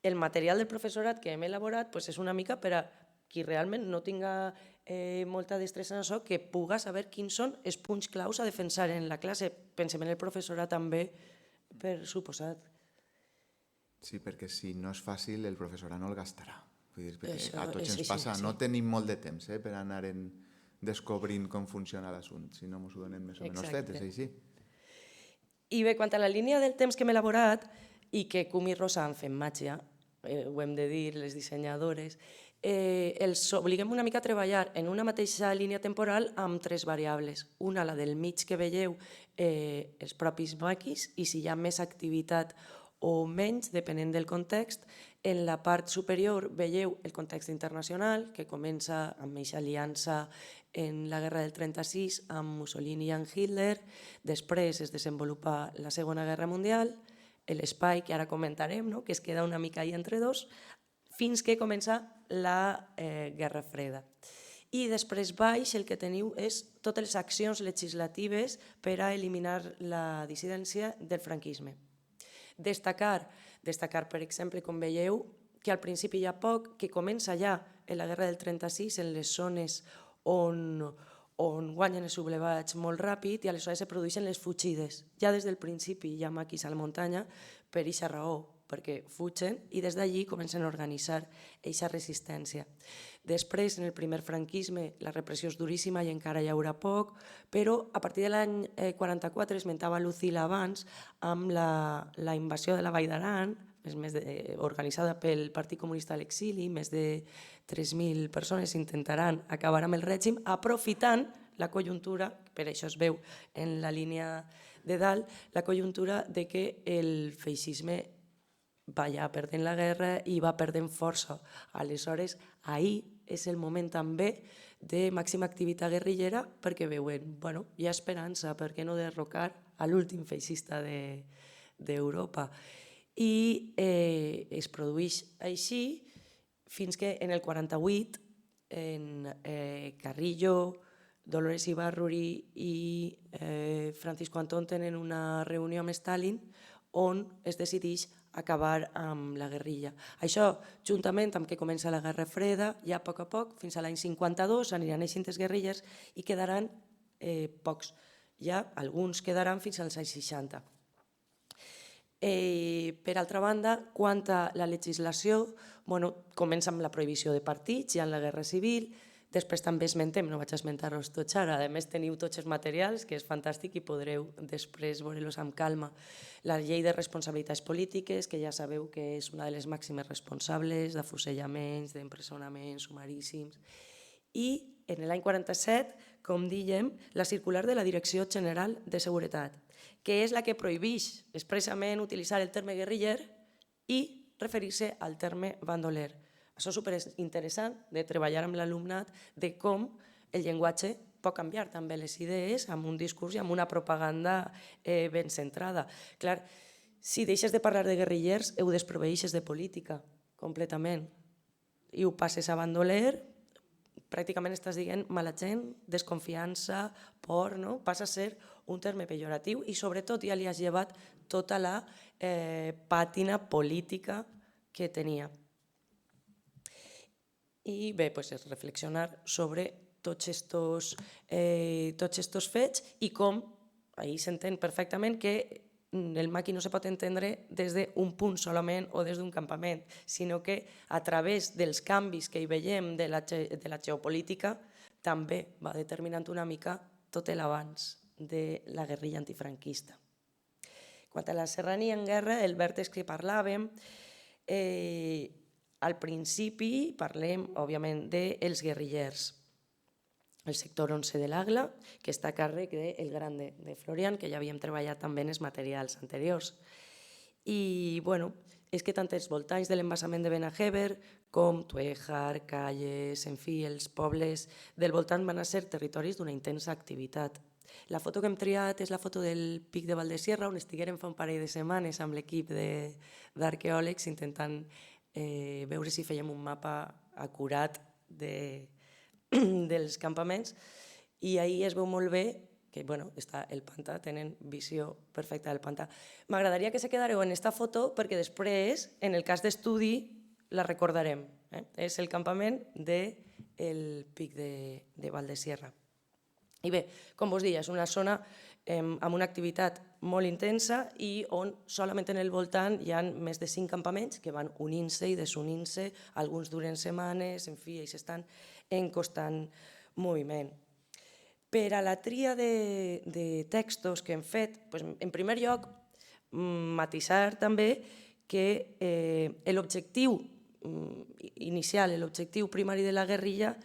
el material del professorat que hem elaborat és una mica per a qui realment no tinga molta destressa en això, que puga saber quins són els punts claus a defensar en la classe. Pensem en el professorat també, per suposat. Sí, perquè si no és fàcil, el professorat no el gastarà. Vull dir, perquè a tots ens sí, passa, sí. no tenim molt de temps per anar descobrint com funciona l'assumpte, si no ens ho donem més o menys fet, és així. I bé, quant a la línia del temps que hem elaborat, i que Cum i Rosa han fet màgia, ho hem de dir, les dissenyadores, els obliguem una mica a treballar en una mateixa línia temporal amb 3 variables. Una, la del mig que veieu, els propis maquis, i si hi ha més activitat o menys, depenent del context. En la part superior veieu el context internacional, que comença amb aquesta aliança en la guerra del 36 amb Mussolini i amb Hitler, després es desenvolupa la Segona Guerra Mundial, l'espai que ara comentarem, que es queda una mica ahí entre dos, fins que comença la Guerra Freda. I després baix el que teniu és totes les accions legislatives per a eliminar la dissidència del franquisme. Destacar, per exemple, com veieu, que al principi hi ha poc, que comença ja en la Guerra del 36, en les zones on guanyen els sublevats molt ràpid i aleshores es produeixen les fugides. Ja des del principi hi ha maquis a la muntanya per aquesta raó, perquè fugen i des d'allí comencen a organitzar aquesta resistència. Després, en el primer franquisme, la repressió és duríssima i encara hi haurà poc, però a partir de l'any 44, esmentava Lucila abans, amb la invasió de la Vall d'Aran, organitzada pel Partit Comunista a l'exili, més de 3.000 persones intentaran acabar amb el règim, aprofitant la conjuntura, per això es veu en la línia de dalt, la conjuntura de que el feixisme va ja perdent la guerra i va perdent força. Aleshores, ahir és el moment també de màxima activitat guerrillera perquè veuen, bueno, hi ha esperança, per què no derrocar a l'últim feixista d'Europa? I es produeix així fins que en el 48 en Carrillo, Dolores Ibarruri i Francisco Antón tenen una reunió amb Stalin on es decideix acabar amb la guerrilla. Això, juntament amb que comença la Guerra Freda, ja a poc, fins a l'any 52, aniran eixint les guerrilles i quedaran pocs. Ja alguns quedaran fins als anys 60. Per altra banda, quant a la legislació, comença amb la prohibició de partits, ja en la Guerra Civil, després també esmentem, no vaig esmentar-los tots ara, a més teniu tots els materials, que és fantàstic i podreu després veure-los amb calma. La llei de responsabilitats polítiques, que ja sabeu que és una de les màximes responsables d'afusellaments, d'empresonaments sumaríssims. I en l'any 47, com dèiem, la circular de la Direcció General de Seguretat, que és la que prohibeix expressament utilitzar el terme guerriller i referir-se al terme bandoler. Això és superinteressant de treballar amb l'alumnat de com el llenguatge pot canviar també les idees amb un discurs i amb una propaganda ben centrada. Clar, si deixes de parlar de guerrillers, ho desproveeixes de política, completament. I ho passes a bandoler, pràcticament estàs dient mala gent, desconfiança, por, no? Passa a ser un terme pejoratiu i sobretot ja li has llevat tota la pàtina política que tenia. I bé, és reflexionar sobre tots estos fets i com, ahir s'entén perfectament que el maqui no se pot entendre des d'un punt solament o des d'un campament, sinó que a través dels canvis que hi veiem de la geopolítica també va determinant una mica tot l'abans de la guerrilla antifranquista. Quant a la Serrania en guerra, el vèrtex que parlàvem, al principi parlem, òbviament, dels guerrillers. El sector 11 de l'Agla, que està a càrrec del Grande de Florian, que ja havíem treballat també en els materials anteriors. I, bueno, és que tant els voltants de l'embassament de Benajever com Tuejar, Calles, en fi, els pobles del voltant van ser territoris d'una intensa activitat. La foto que hem triat és la foto del Pic de Valdesierra, on estiguérem fa un parell de setmanes amb l'equip d'arqueòlegs intentant veure si fèiem un mapa acurat dels campaments i ahir es veu molt bé que està el pantà, tenen visió perfecta del pantà. M'agradaria que se quedareu en aquesta foto perquè després, en el cas d'estudi, la recordarem. És el campament del Pic de Valdesierra. I bé, com vos deia, és una zona amb una activitat molt intensa i on solament en el voltant hi ha més de 5 campaments que van unint-se i desunint-se, alguns duren setmanes, en fi, ells estan en constant moviment. Per a la tria de textos que hem fet, en primer lloc, matisar també que l'objectiu inicial, l'objectiu primari de la guerrilla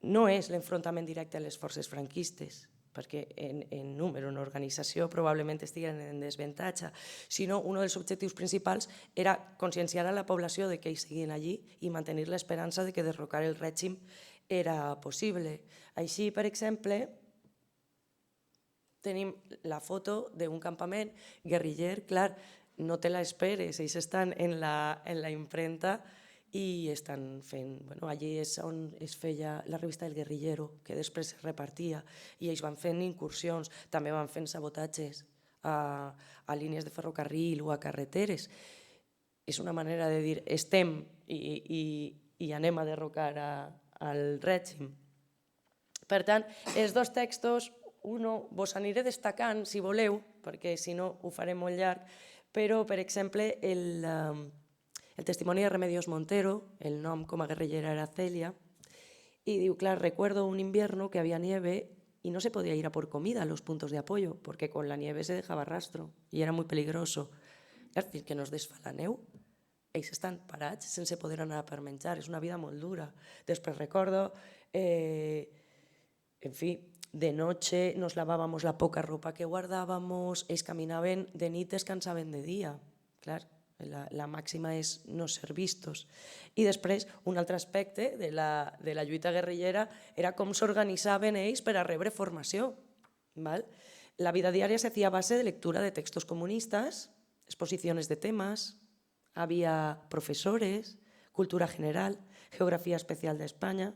no és l'enfrontament directe a les forces franquistes, perquè en número, en organització, probablement estiguen en desavantatge, sinó un dels objectius principals era conscienciar a la població de que ells seguien allí i mantenir l'esperança de que derrocar el règim era possible. Així, per exemple, tenim la foto d'un campament guerriller, clar, no te l'esperes, ells estan en la impremta i estan fent... Allí és on es feia la revista El Guerrillero, que després es repartia, i ells van fent incursions, també van fent sabotatges a línies de ferrocarril o a carreteres. És una manera de dir, estem i anem a derrocar al règim. Per tant, els dos textos, vos aniré destacant, si voleu, perquè si no ho faré molt llarg, però, per exemple, el testimoni de Remedios Montero, el nom com a guerrillera era Celia, y diu, claro, recuerdo un invierno que había nieve y no se podía ir a por comida a los puntos de apoyo, porque con la nieve se dejaba rastro y era muy peligroso. És a dir, que no es desfà la neu. Ells estan parats sense poder anar per menjar, és una vida molt dura. Després recordo, en fi, de noche nos lavábamos la poca ropa que guardábamos, ells caminaven de nit, descansaven de dia. Clar, la màxima és no ser vistos. I després, un altre aspecte de la lluita guerrillera era com s'organitzaven ells per a rebre formació. La vida diària se hacía a base de lectura de textos comunistas, exposiciones de temas, había profesores, cultura general, geografia especial d'Espanya,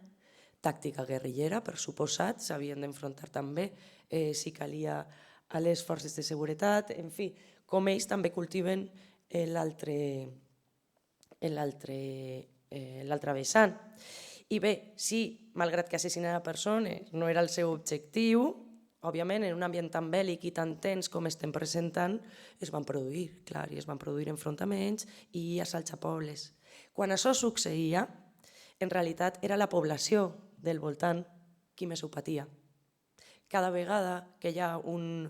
tàctica guerrillera, per suposat, s'havien d'enfrontar també, si calia, a les forces de seguretat, en fi, com ells també cultiven l'altre vessant. I bé, si, malgrat que assassinar persones no era el seu objectiu, òbviament, en un ambient tan bèl·lic i tan tens com estem presentant, es van produir, clar, i es van produir enfrontaments i assalts a pobles. Quan això succeïa, en realitat era la població del voltant qui més ho patia. Cada vegada que hi ha un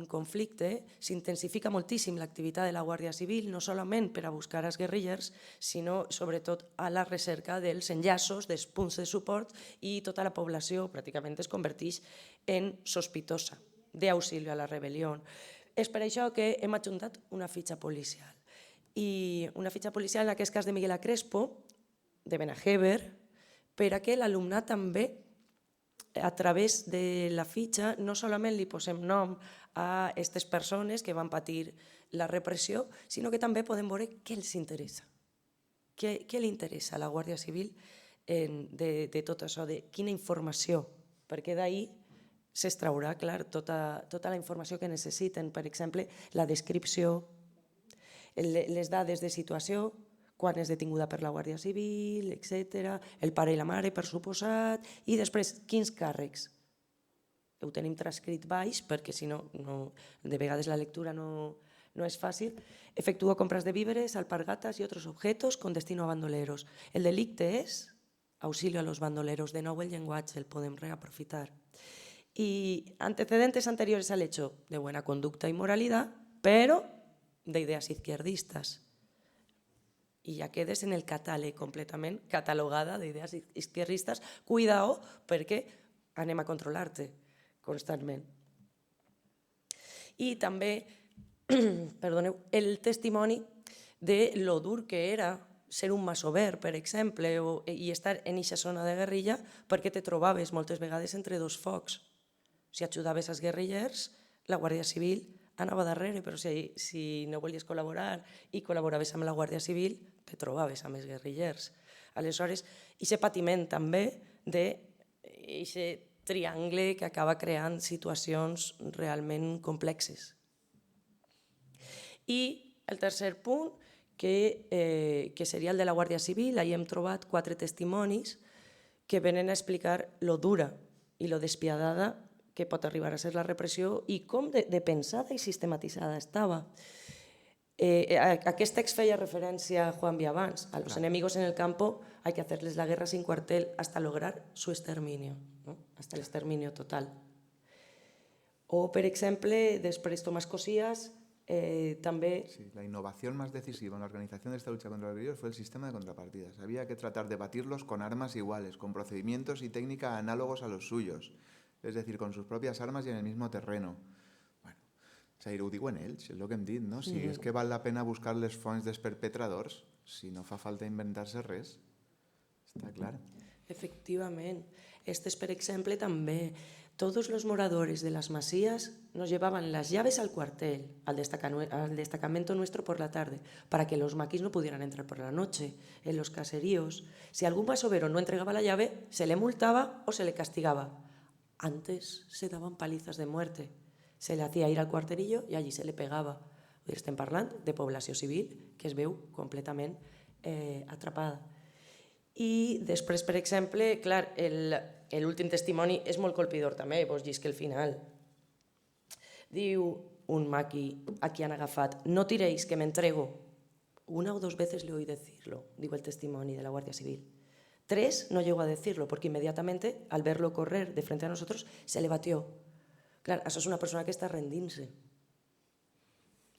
conflicte, s'intensifica moltíssim l'activitat de la Guàrdia Civil, no solament per a buscar els guerrillers, sinó sobretot a la recerca dels enllaços, dels punts de suport, i tota la població pràcticament es converteix en sospitosa d'auxili a la rebel·lió. És per això que hem adjuntat una fitxa policial. I una fitxa policial, en aquest cas de Miguel Crespo, de Benajever, per a que l'alumnat també, a través de la fitxa, no solament li posem nom a aquestes persones que van patir la repressió, sinó que també podem veure què els interessa. Què li interessa a la Guàrdia Civil de tot això, de quina informació, perquè d'ahir s'extraurà, clar, tota la informació que necessiten, per exemple, la descripció, les dades de situació, quan és detinguda per la Guàrdia Civil, etc. El pare i la mare, per suposat, i després quins càrrecs. Ho tenim transcrit baix, perquè si no, de vegades la lectura no es fàcil. Efectuó compras de víveres, alpargatas y otros objetos con destino a bandoleros. El delicte és auxilio a los bandoleros. De nou el llenguatge el podem reaprofitar. Y antecedentes anteriores al hecho de buena conducta y moralidad, pero de ideas izquierdistas. I ja quedes en el catàleg completament catalogada d'idees izquierdistes. Cuidao, perquè anem a controlar-te constantment. I també, perdoneu, el testimoni de lo dur que era ser un masover, per exemple, i estar en aquesta zona de guerrilla, perquè te trobaves moltes vegades entre dos focs. Si ajudaves als guerrillers, la Guàrdia Civil anava darrere, però si no volies col·laborar i col·laboraves amb la Guàrdia Civil, te trobaves amb els guerrillers. Aleshores, aquest patiment també d'aquest triangle que acaba creant situacions realment complexes. I el tercer punt, que seria el de la Guàrdia Civil, ahir hem trobat 4 testimonis que venen a explicar lo dura i lo despiadada que pot arribar a ser la repressió i com de pensada i sistematitzada estava. Aquest text feia referència a Juan Viabans. A los enemigos en el campo hay que hacerles la guerra sin cuartel hasta lograr su exterminio, hasta el exterminio total. O, per exemple, després Tomás Cosías també... Sí, la innovación más decisiva en la organización de esta lucha contra los guerrilleros fue el sistema de contrapartidas. Había que tratar de batirlos con armas iguales, con procedimientos y técnica análogos a los suyos, es decir, con sus propias armas y en el mismo terreno. Bueno, ho diuen ells, és el que hem dit, no? Si és que val la pena buscar les fonts dels perpetradors, si no fa falta inventar-se res, està clar. Efectivament. Estes, per exemple, també. Todos los moradores de las masías nos llevaban las llaves al cuartel, al destacamento nuestro por la tarde, para que los maquis no pudieran entrar por la noche. En los caseríos, si algún masovero no entregaba la llave, se le multaba o se le castigaba. Antes se daban palizas de muerte. Se le hacía ir al cuarterillo i allí se le pegava. Estem parlant de població civil que es veu completament atrapada. I després, per exemple, clar, l'últim testimoni és molt colpidor també, vos llisc el final. Diu un maqui a qui han agafat: no tiréis, que me entrego. Una o dos veces le oí decirlo, digo el testimoni de la Guardia Civil. 3 no llegó a decirlo porque inmediatamente, al verlo correr de frente a nosotros, se le batió. Clar, això és una persona que està rendint-se.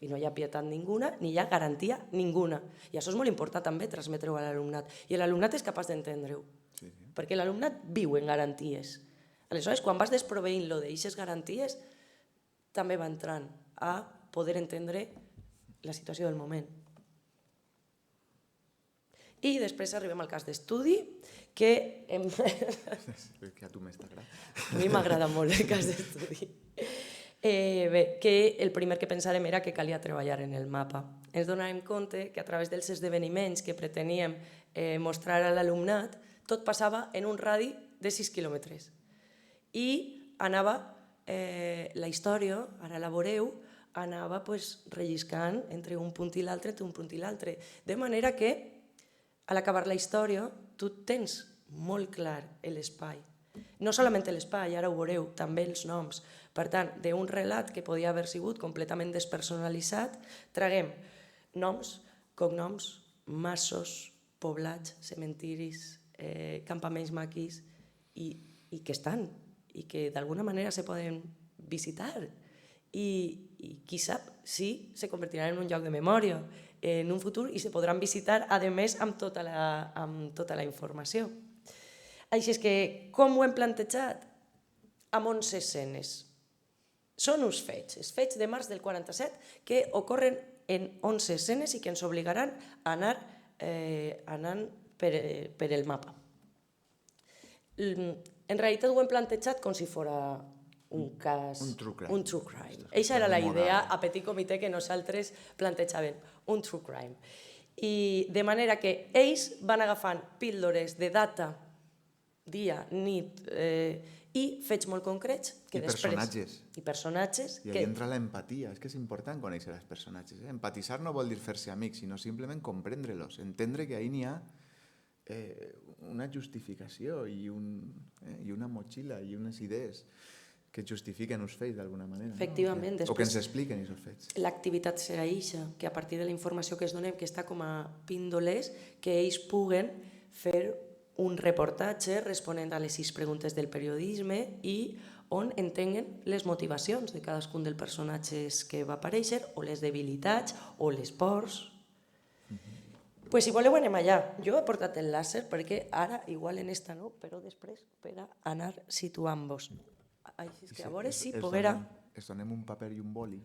I no hi ha pietat ninguna, ni hi ha garantia ninguna. I això és molt important també transmetre-ho a l'alumnat. I l'alumnat és capaç d'entendre-ho, perquè l'alumnat viu en garanties. Aleshores, quan vas desproveint-lo d'aixes garanties, també va entrant a poder entendre la situació del moment. I després arribem al cas d'estudi, que... Que a tu m'agrada. A mi m'agrada molt el cas d'estudi. Bé, que el primer que pensàrem era que calia treballar en el mapa. Ens donàvem compte que a través dels esdeveniments que preteníem mostrar a l'alumnat, tot passava en un radi de 6 quilòmetres. I anava la història, ara la veureu, anava relliscant entre un punt i l'altre, entre un punt i l'altre. De manera que, a l'acabar la història, tu tens molt clar l'espai. No solament l'espai, ara ho veureu, també els noms. Per tant, d'un relat que podia haver sigut completament despersonalitzat, traguem noms, cognoms, massos, poblats, cementiris, campaments maquis, i que estan, i que d'alguna manera se poden visitar. I qui sap si se convertiran en un lloc de memòria en un futur i se podran visitar, a més, amb tota la informació. Així és que, com ho hem plantejat? Amb 11 escenes. Són uns fets, els fets de març del 47, que ocorren en 11 escenes i que ens obligaran a anar anant per el mapa. En realitat ho hem plantejat com si fos un cas... Un true crime. Un true crime. Eixa era la idea a petit comitè que nosaltres plantejàvem, un true crime. I de manera que ells van agafant píldores de data, dia, nit, i fets molt concrets. I personatges. I personatges. I ahí entra l'empatia. És que és important conèixer els personatges. Empatitzar no vol dir fer-se amics, sinó simplement comprendre-los, entendre que ahí n'hi ha una justificació i una motxilla i unes idees que justifiquen els fets d'alguna manera. Efectivament. O que ens expliquen aquests fets. L'activitat serà eixa, que a partir de la informació que es donem, que està com a píndoles, que ells puguen fer un reportatge responent a les 6 preguntes del periodisme i on entenguen les motivacions de cadascun dels personatges que va aparèixer, o les debilitats, o les pors. Pues si voleu anem allà. Jo he portat el làser perquè ara, igual en esta no, però després per a anar situant-vos. Així és que a veure si poguera... Es donem un paper i un boli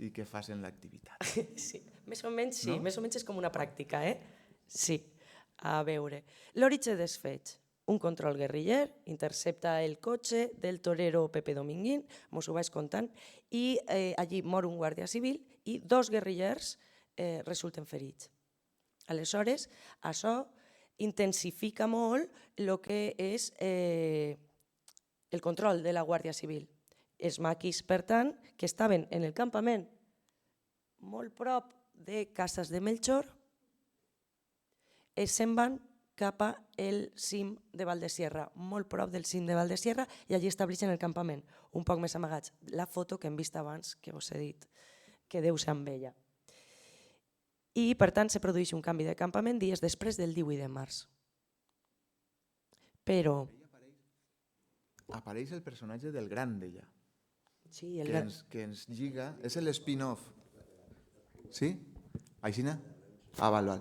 i que facin l'activitat. Sí, més o menys sí, més o menys és com una pràctica, Sí. A veure, l'origen dels fets. Un control guerriller intercepta el cotxe del torero Pepe Dominguín, mos ho vaig contant, i allí mor un guàrdia civil i 2 guerrillers resulten ferits. Aleshores, això intensifica molt el que és el control de la Guàrdia Civil. Els maquis, per tant, que estaven en el campament molt prop de Casas de Melchor, se'n van cap al cim de Valdesierra, molt prop del cim de Valdesierra, i allí estableixen el campament, un poc més amagats. La foto que hem vist abans, que us he dit, que deu ser amb ella. I, per tant, se produeix un canvi de campament dies després del 18 de març. Però... Apareix el personatge del gran d'ella. Sí, que ens lliga, és l'spin-off. Sí? Aixina? Ah, val.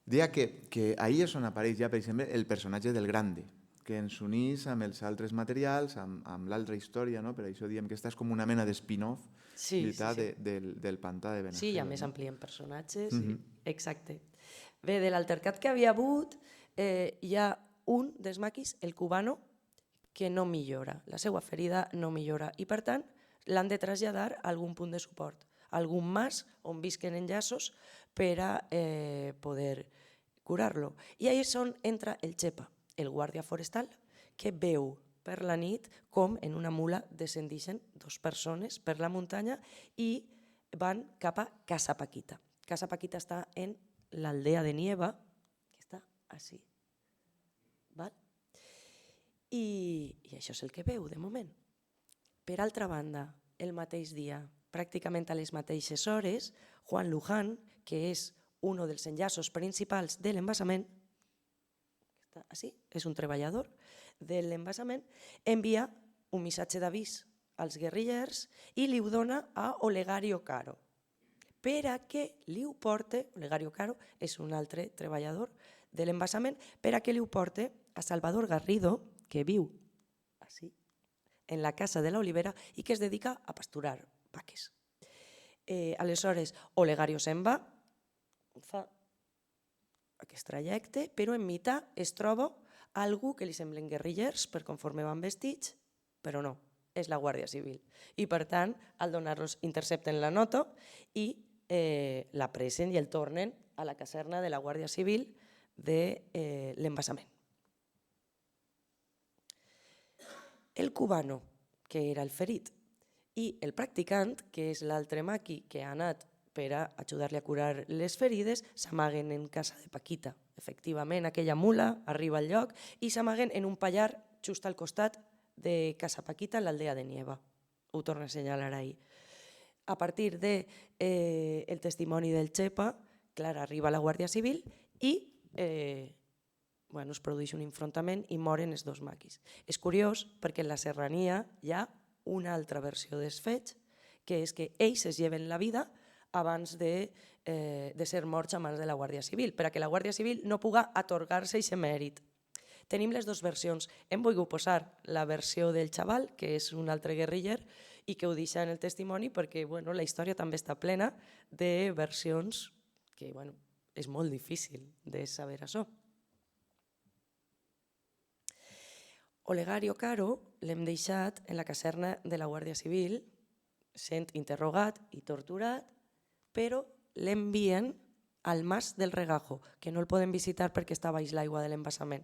Deia que ahir és on apareix ja, per exemple, el personatge del Grande, que ens unís amb els altres materials, amb l'altra història, no? Per això diem que esta és com una mena d'spin-off del pantà de Benajever. Sí, i a més amplien personatges. Exacte. Bé, de l'altercat que havia hagut, hi ha un dels maquis, el cubano, que no millora. La seva ferida no millora i, per tant, l'han de traslladar a algun punt de suport, a algun mas on visquen enllaços per a poder curar-lo. I ahí és on entra el Chepa, el guàrdia forestal, que veu per la nit com en una mula descendixen 2 persones per la muntanya i van cap a Casa Paquita. Casa Paquita està en l'aldea de Nieva, que està així. Val? I això és el que veu, de moment. Per altra banda, el mateix dia, pràcticament a les mateixes hores, Juan Luján, que és un dels enllaços principals de l'embassament, és un treballador de l'embassament, envia un missatge d'avís als guerrillers i li ho dona a Olegario Caro, per a que li ho porte, Olegario Caro és un altre treballador de l'embassament, per a que li ho porte a Salvador Garrido, que viu així, en la casa de l'Olivera i que es dedica a pasturar vaques. Aleshores, Olegario se'n va, fa aquest trajecte, però en mitjà es troba algú que li semblen guerrillers per conforme van vestits, però no, és la Guàrdia Civil. I per tant, al donar-los, intercepten la nota i la presen i el tornen a la caserna de la Guàrdia Civil de l'embassament. El cubano, que era el ferit, i el practicant, que és l'altre maqui que ha anat per a ajudar-li a curar les ferides, s'amaguen en casa de Paquita. Efectivament, aquella mula arriba al lloc i s'amaguen en un pallar just al costat de Casa Paquita, en l'aldea de Nieva. Ho torna a assenyalar ahir. A partir del testimoni del Chepa, clar, arriba la Guàrdia Civil i es produeix un enfrontament i moren els 2 maquis. És curiós perquè en la serrania hi ha una altra versió dels fets, que és que ells es lleven la vida abans de ser morts a mans de la Guàrdia Civil, perquè la Guàrdia Civil no puga atorgar-se aquest mèrit. Tenim les 2 versions. Hem volgut posar la versió del xaval, que és un altre guerriller, i que ho deixa en el testimoni perquè la història també està plena de versions que és molt difícil de saber això. Olegario Caro l'hem deixat en la caserna de la Guàrdia Civil, sent interrogat i torturat, però l'envien al Mas del Regajo, que no el podem visitar perquè està baix l'aigua de l'embassament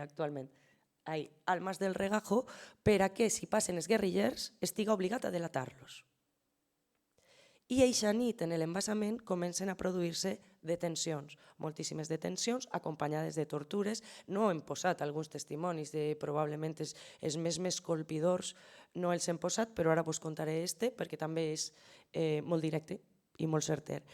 actualment. Al Mas del Regajo, per a que, si passen els guerrillers, estiga obligat a delatar-los. I eixa nit en l'embassament comencen a produir-se detencions, moltíssimes detencions acompanyades de tortures. No hem posat alguns testimonis de probablement els més colpidors, no els hem posat, però ara vos contaré perquè també és molt directe i molt certer.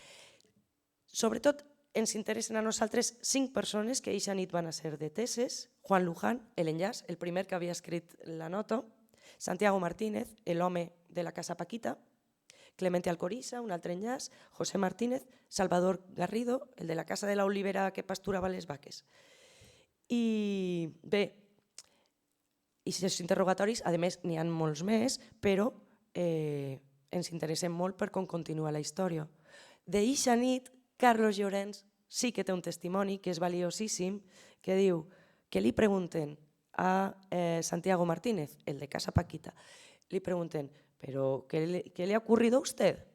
Sobretot ens interessen a nosaltres 5 persones que eixa nit van a ser deteses: Juan Luján, l'enllaç, el primer que havia escrit la nota; Santiago Martínez, l'home de la Casa Paquita; Clemente Alcoriza, un altre enllaç; José Martínez; Salvador Garrido, el de la casa de l'Olivera que pasturava les vaques. I bé, aquests interrogatoris, a més n'hi ha molts més, però ens interessen molt per com continua la història. D'eixa nit, Carlos Llorens sí que té un testimoni que és valiosíssim, que diu que li pregunten a Santiago Martínez, el de Casa Paquita, li pregunten: ¿pero qué le ha ocurrido a usted?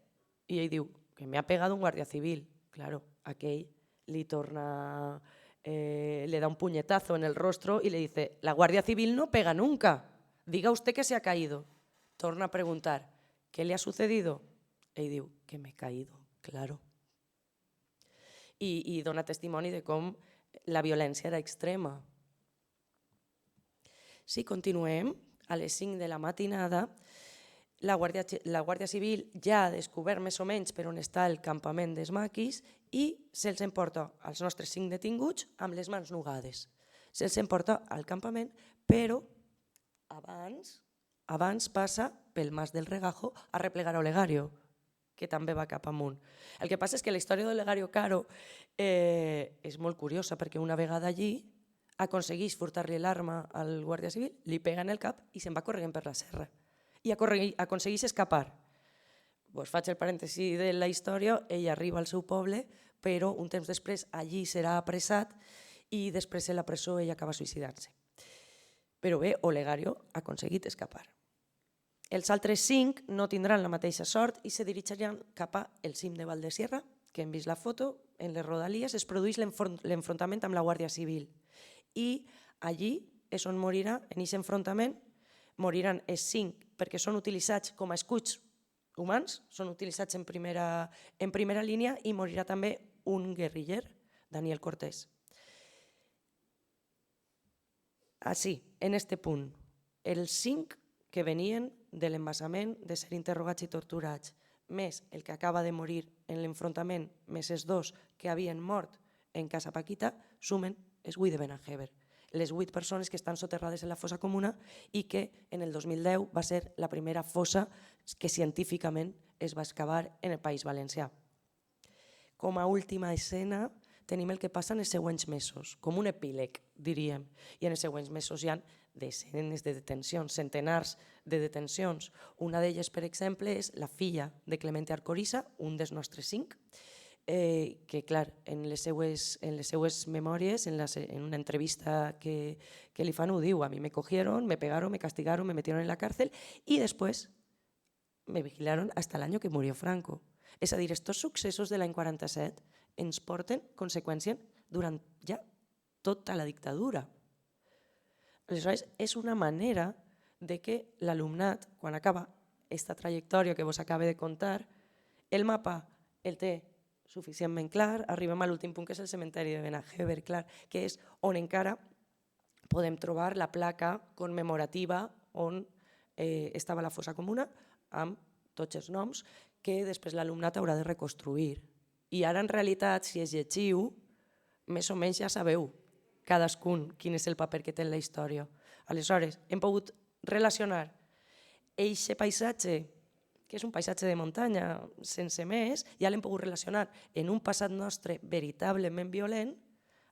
Y él diu que me ha pegado un guardia civil. Claro, aquell li torna, le da un puñetazo en el rostro y le dice: la Guardia Civil no pega nunca, diga usted que se ha caído. Torna a preguntar: ¿qué le ha sucedido? Ell diu que me he caído, claro. I dona testimoni de com la violència era extrema. Si continuem, a les 5 de la matinada, la Guàrdia Civil ja ha descobert més o menys per on està el campament dels maquis i se'ls emporta als nostres 5 detinguts amb les mans nugades. Se'ls emporta al campament, però abans abans passa pel Mas del Regajo a replegar Olegario, que també va cap amunt. El que passa és que la història d'Olegario Caro és molt curiosa, perquè una vegada allí aconsegueix furtar-li l'arma al guàrdia civil, li pega en el cap i se'n va corrent per la serra. I aconsegueix escapar. Pues faig el parèntesi de la història, ell arriba al seu poble, però un temps després allí serà apressat i després a la presó ell acaba suïcidant-se. Però bé, Olegario ha aconseguit escapar. Els altres 5 no tindran la mateixa sort i se dirigiran cap al cim de Valdesierra, que hem vist la foto, en les rodalies es produeix l'enfrontament amb la Guàrdia Civil. I allí és on morirà, en aquest enfrontament, moriran els 5 perquè són utilitzats com a escuts humans, són utilitzats en primera línia i morirà també un guerriller, Daniel Cortés. Així, en este punt, els 5 que venien de l'embassament, de ser interrogats i torturats, més el que acaba de morir en l'enfrontament, més els 2 que havien mort en Casa Paquita, sumen els 8 de Benajever. Les 8 persones que estan soterrades en la fossa comuna i que en el 2010 va ser la primera fossa que científicament es va excavar en el País Valencià. Com a última escena tenim el que passa en els següents mesos, com un epíleg, diríem. I en els següents mesos hi ha desenes de detencions, centenars de detencions. Una d'elles, per exemple, és la filla de Clemente Arcoriza, un dels nostres 5, que, clar, en les seues memòries, en una entrevista que li fan, ho diu: a mi me cogieron, me pegaron, me castigaron, me metieron en la cárcel y después me vigilaron hasta el año que murió Franco. És a dir, estos successos de l'any 47 ens porten conseqüències durant ja tota la dictadura. Aleshores, és una manera de que l'alumnat, quan acaba aquesta trajectòria que vos acaba de contar, el mapa el té suficientment clar, arribem a l'últim punt, que és el cementeri de Benajever, clar, que és on encara podem trobar la placa commemorativa on estava la fossa comuna, amb tots els noms que després l'alumnat haurà de reconstruir. I ara, en realitat, si es llegiu, més o menys ja sabeu cadascun quin és el paper que té en la història. Aleshores, hem pogut relacionar aquest paisatge, que és un paisatge de muntanya sense més, ja l'hem pogut relacionar en un passat nostre veritablement violent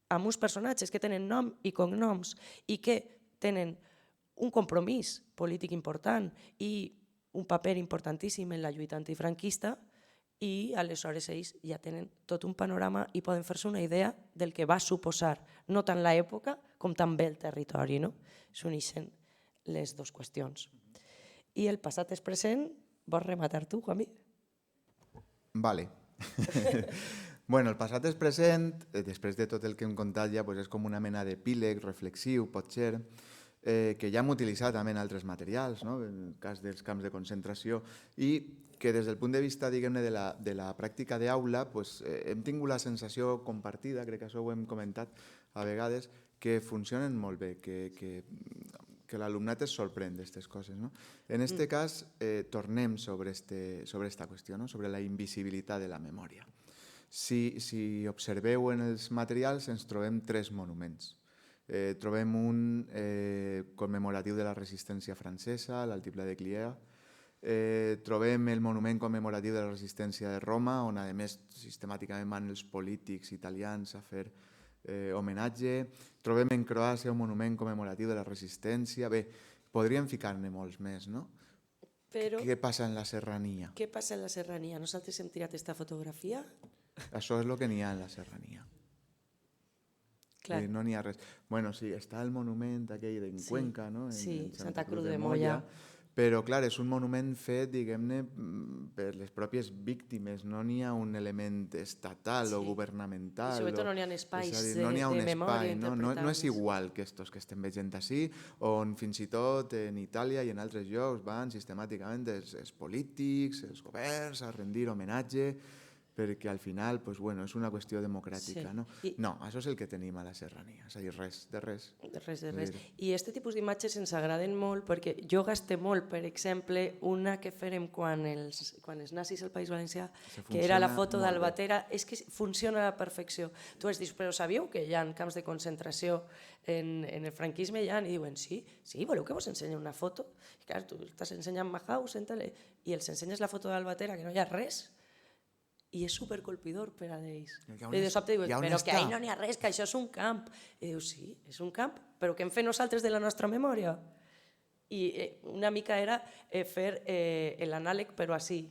amb uns personatges que tenen nom i cognoms i que tenen un compromís polític important i un paper importantíssim en la lluita antifranquista, i aleshores ells ja tenen tot un panorama i poden fer-se una idea del que va suposar no tant l'època com també el territori. S'uneixen les dues qüestions. I el passat és present. Vols rematar tu, Juanmi? Vale. Bueno, el passat és present, després de tot el que hem contat ja, és com una mena d'epíleg reflexiu, potser, que ja hem utilitzat també en altres materials, en el cas dels camps de concentració, i que des del punt de vista, diguem-ne, de la pràctica d'aula, hem tingut la sensació compartida, crec que això ho hem comentat a vegades, que funcionen molt bé, que l'alumnat es sorprèn d'aquestes coses. En aquest cas, tornem sobre esta qüestió, sobre la invisibilitat de la memòria. Si observeu en els materials, ens trobem 3 monuments. Trobem un commemoratiu de la resistència francesa, l'Altiplà de Clier. Trobem el monument commemoratiu de la resistència de Roma, on a més sistemàticament van els polítics italians a fer homenatge. Trobem en Croàcia un monument commemoratiu de la resistència. Bé, podríem ficar-ne molts més, no? Però què passa en la serrania? què passa en la serrania? Nosaltres hem tirat aquesta fotografia. Això és el que n'hi ha en la serrania. Clar. No n'hi ha res. Bueno, sí, està el monument aquell d'en Cuenca, no? Sí, Santa Cruz de Moya. Però, clar, és un monument fet, diguem-ne, per les pròpies víctimes. No n'hi ha un element estatal o governamental. I sobretot no n'hi ha espais no n'hi ha un de memòria espai, no és igual que estos que estem veient ací, on fins i tot en Itàlia i en altres llocs van sistemàticament els polítics, els governs, a rendir homenatge. perquè al final és una qüestió democràtica. Sí. No, això és el que tenim a la serrania, és a dir, res de res. Res de res. I aquest tipus d'imatges ens agraden molt perquè jo gaste molt, per exemple, una que fèrem quan els nazis al País Valencià, que era la foto d'Albatera, és que funciona a la perfecció. Tu has dit, però sabíeu que hi ha camps de concentració en el franquisme? I diuen, sí, voleu que vos ensenyi una foto? I clar, tu estàs ensenyant Mahaus i els ensenyes la foto d'Albatera, que no hi ha res, i és supercolpidor per a ells. I de sobte dius, però que ahí no n'hi ha res, que això és un camp. I dius, sí, és un camp, però què hem fet nosaltres de la nostra memòria? I una mica era fer l'anàleg, però així.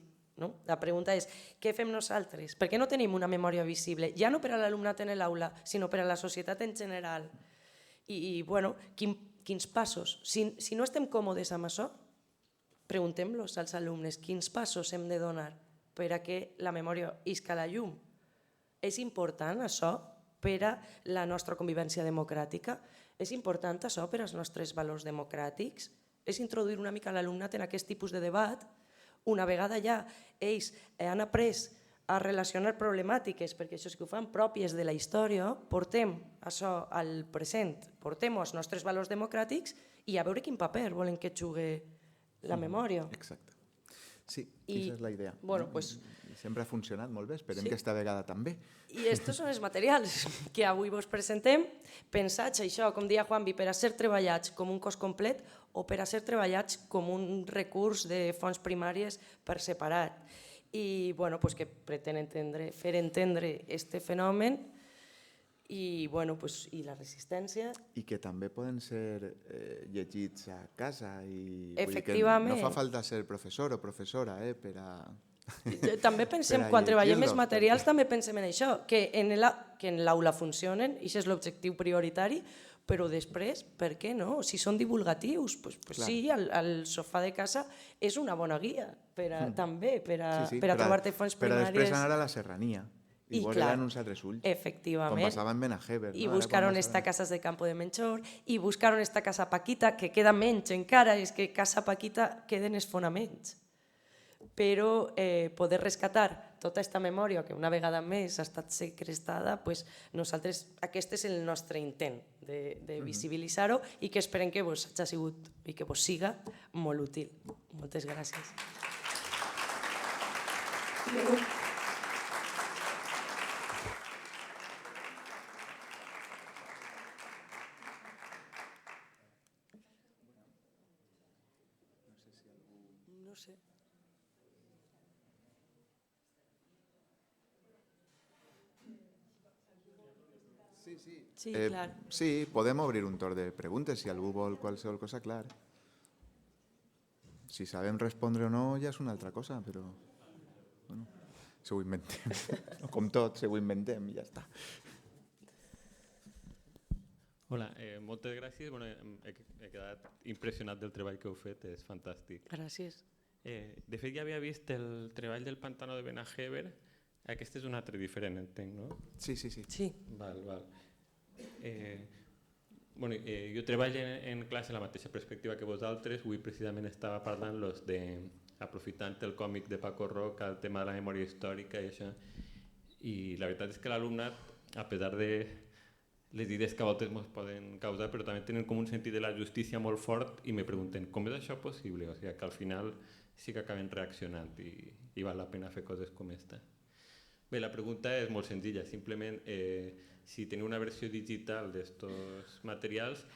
La pregunta és, què fem nosaltres? Per què no tenim una memòria visible? Ja no per a l'alumnat en l'aula, sinó per a la societat en general. I bueno, quins passos? Si no estem còmodes amb això, preguntem-los als alumnes quins passos hem de donar per a que la memòria isca a la llum. És important això per a la nostra convivència democràtica? És important això per als nostres valors democràtics? És introduir una mica l'alumnat en aquest tipus de debat? Una vegada ja ells han après a relacionar problemàtiques, perquè això és que ho fan pròpies de la història, portem això al present, portem els nostres valors democràtics i a veure quin paper volen que jugui la memòria. Exacte. Sí, aquesta és la idea. Sempre ha funcionat molt bé, esperem que esta vegada també. I estos són els materials que avui vos presentem, pensats això, com deia Juanvi, per a ser treballats com un cos complet o per a ser treballats com un recurs de fonts primàries per separat. I que pretén fer entendre aquest fenomen i la resistència. I que també poden ser llegits a casa. Efectivament. No fa falta ser professor o professora per a... També pensem, quan treballem els materials, també pensem en això, que en l'aula funcionen, i això és l'objectiu prioritari, però després, per què no? Si són divulgatius, sí, el sofà de casa és una bona guia, també, per a trobar-te fonts primàries. Per a després anar a la serrania. I veure-la en uns altres ulls. Efectivament. Com passava en Benajever. I buscaron esta casa de Campo de Menchor, i buscaron esta casa Paquita, que queda menys encara, és que casa Paquita queden els fonaments. Però poder rescatar tota aquesta memòria que una vegada més ha estat segrestada, nosaltres, aquest és el nostre intent de visibilitzar-ho i que esperem que vos hagi sigut i que vos siga molt útil. Moltes gràcies. No sé. Sí, clar. Sí, podem obrir un torn de preguntes si algú vol qualsevol cosa, clar. Si sabem respondre o no ja és una altra cosa, però se ho inventem. Com tot, se ho inventem i ja està. Hola, moltes gràcies. He quedat impressionat del treball que heu fet, és fantàstic. Gràcies. De fet, ja havia vist el treball del Pantano de Benajever. Aquest és un altre diferent, entenc, no? Sí. Val. Jo treballo en classe en la mateixa perspectiva que vosaltres. Avui precisament estava parlant-los aprofitant el còmic de Paco Roca, el tema de la memòria històrica i això. I la veritat és que l'alumnat, a pesar de les idees que a voltes ens poden causar, però també tenen com un sentit de la justícia molt fort i me pregunten com és això possible? O sigui, que al final sí que acaben reaccionant i val la pena fer coses com esta. Bé, la pregunta és molt senzilla, simplement si teniu una versió digital d'estos materials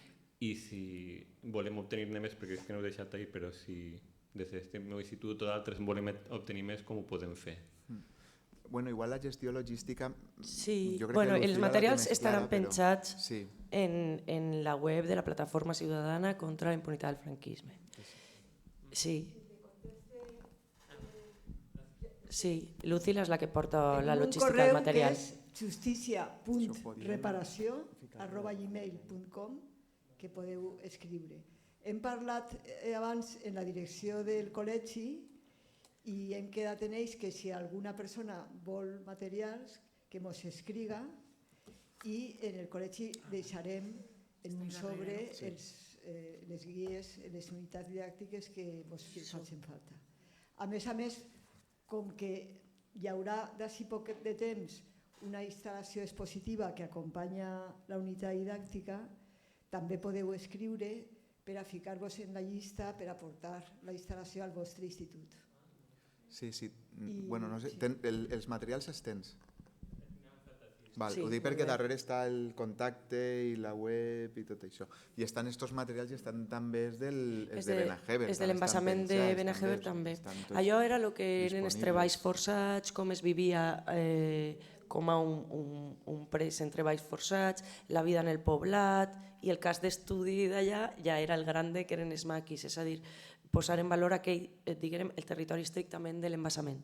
i si volem obtenir-ne més, perquè és que no heu deixat ahir, però si des del meu institut o d'altres volem obtenir més, com ho podem fer? Igual la gestió logística... Sí, els materials estaran penjats en la web de la Plataforma Ciudadana contra la Impunitat del Franquisme. Sí, Lucila és la que porta la logística del material. En un correu que és justicia.reparació@gmail.com, que podeu escriure. Hem parlat abans en la direcció del col·legi i hem quedat en ells que si alguna persona vol materials, que mos escriga i en el col·legi deixarem en un sobre les guies, les unitats didàctiques que mos facin falta. A més, com que hi haurà d'ací poc de temps una instal·lació expositiva que acompanya la unitat didàctica. També podeu escriure per a ficar-vos en la llista per aportar la instal·lació al vostre institut. Sí, sí. I- Bueno, no sé, sí. els materials els tens? Val, Sí, ho dic molt perquè bé. darrere està el contacte i la web i tot això. I estan estos materials i estan també els de Benajever. És de l'embassament de Benajever també. Allò era el que eren els disponibles. treballs forçats, com es vivia com a un pres en treballs forçats, la vida en el poblat, i el cas d'estudi d'allà ja era el grande, que eren els maquis, és a dir, posar en valor aquell, diguem, el territori estrictament de l'embassament.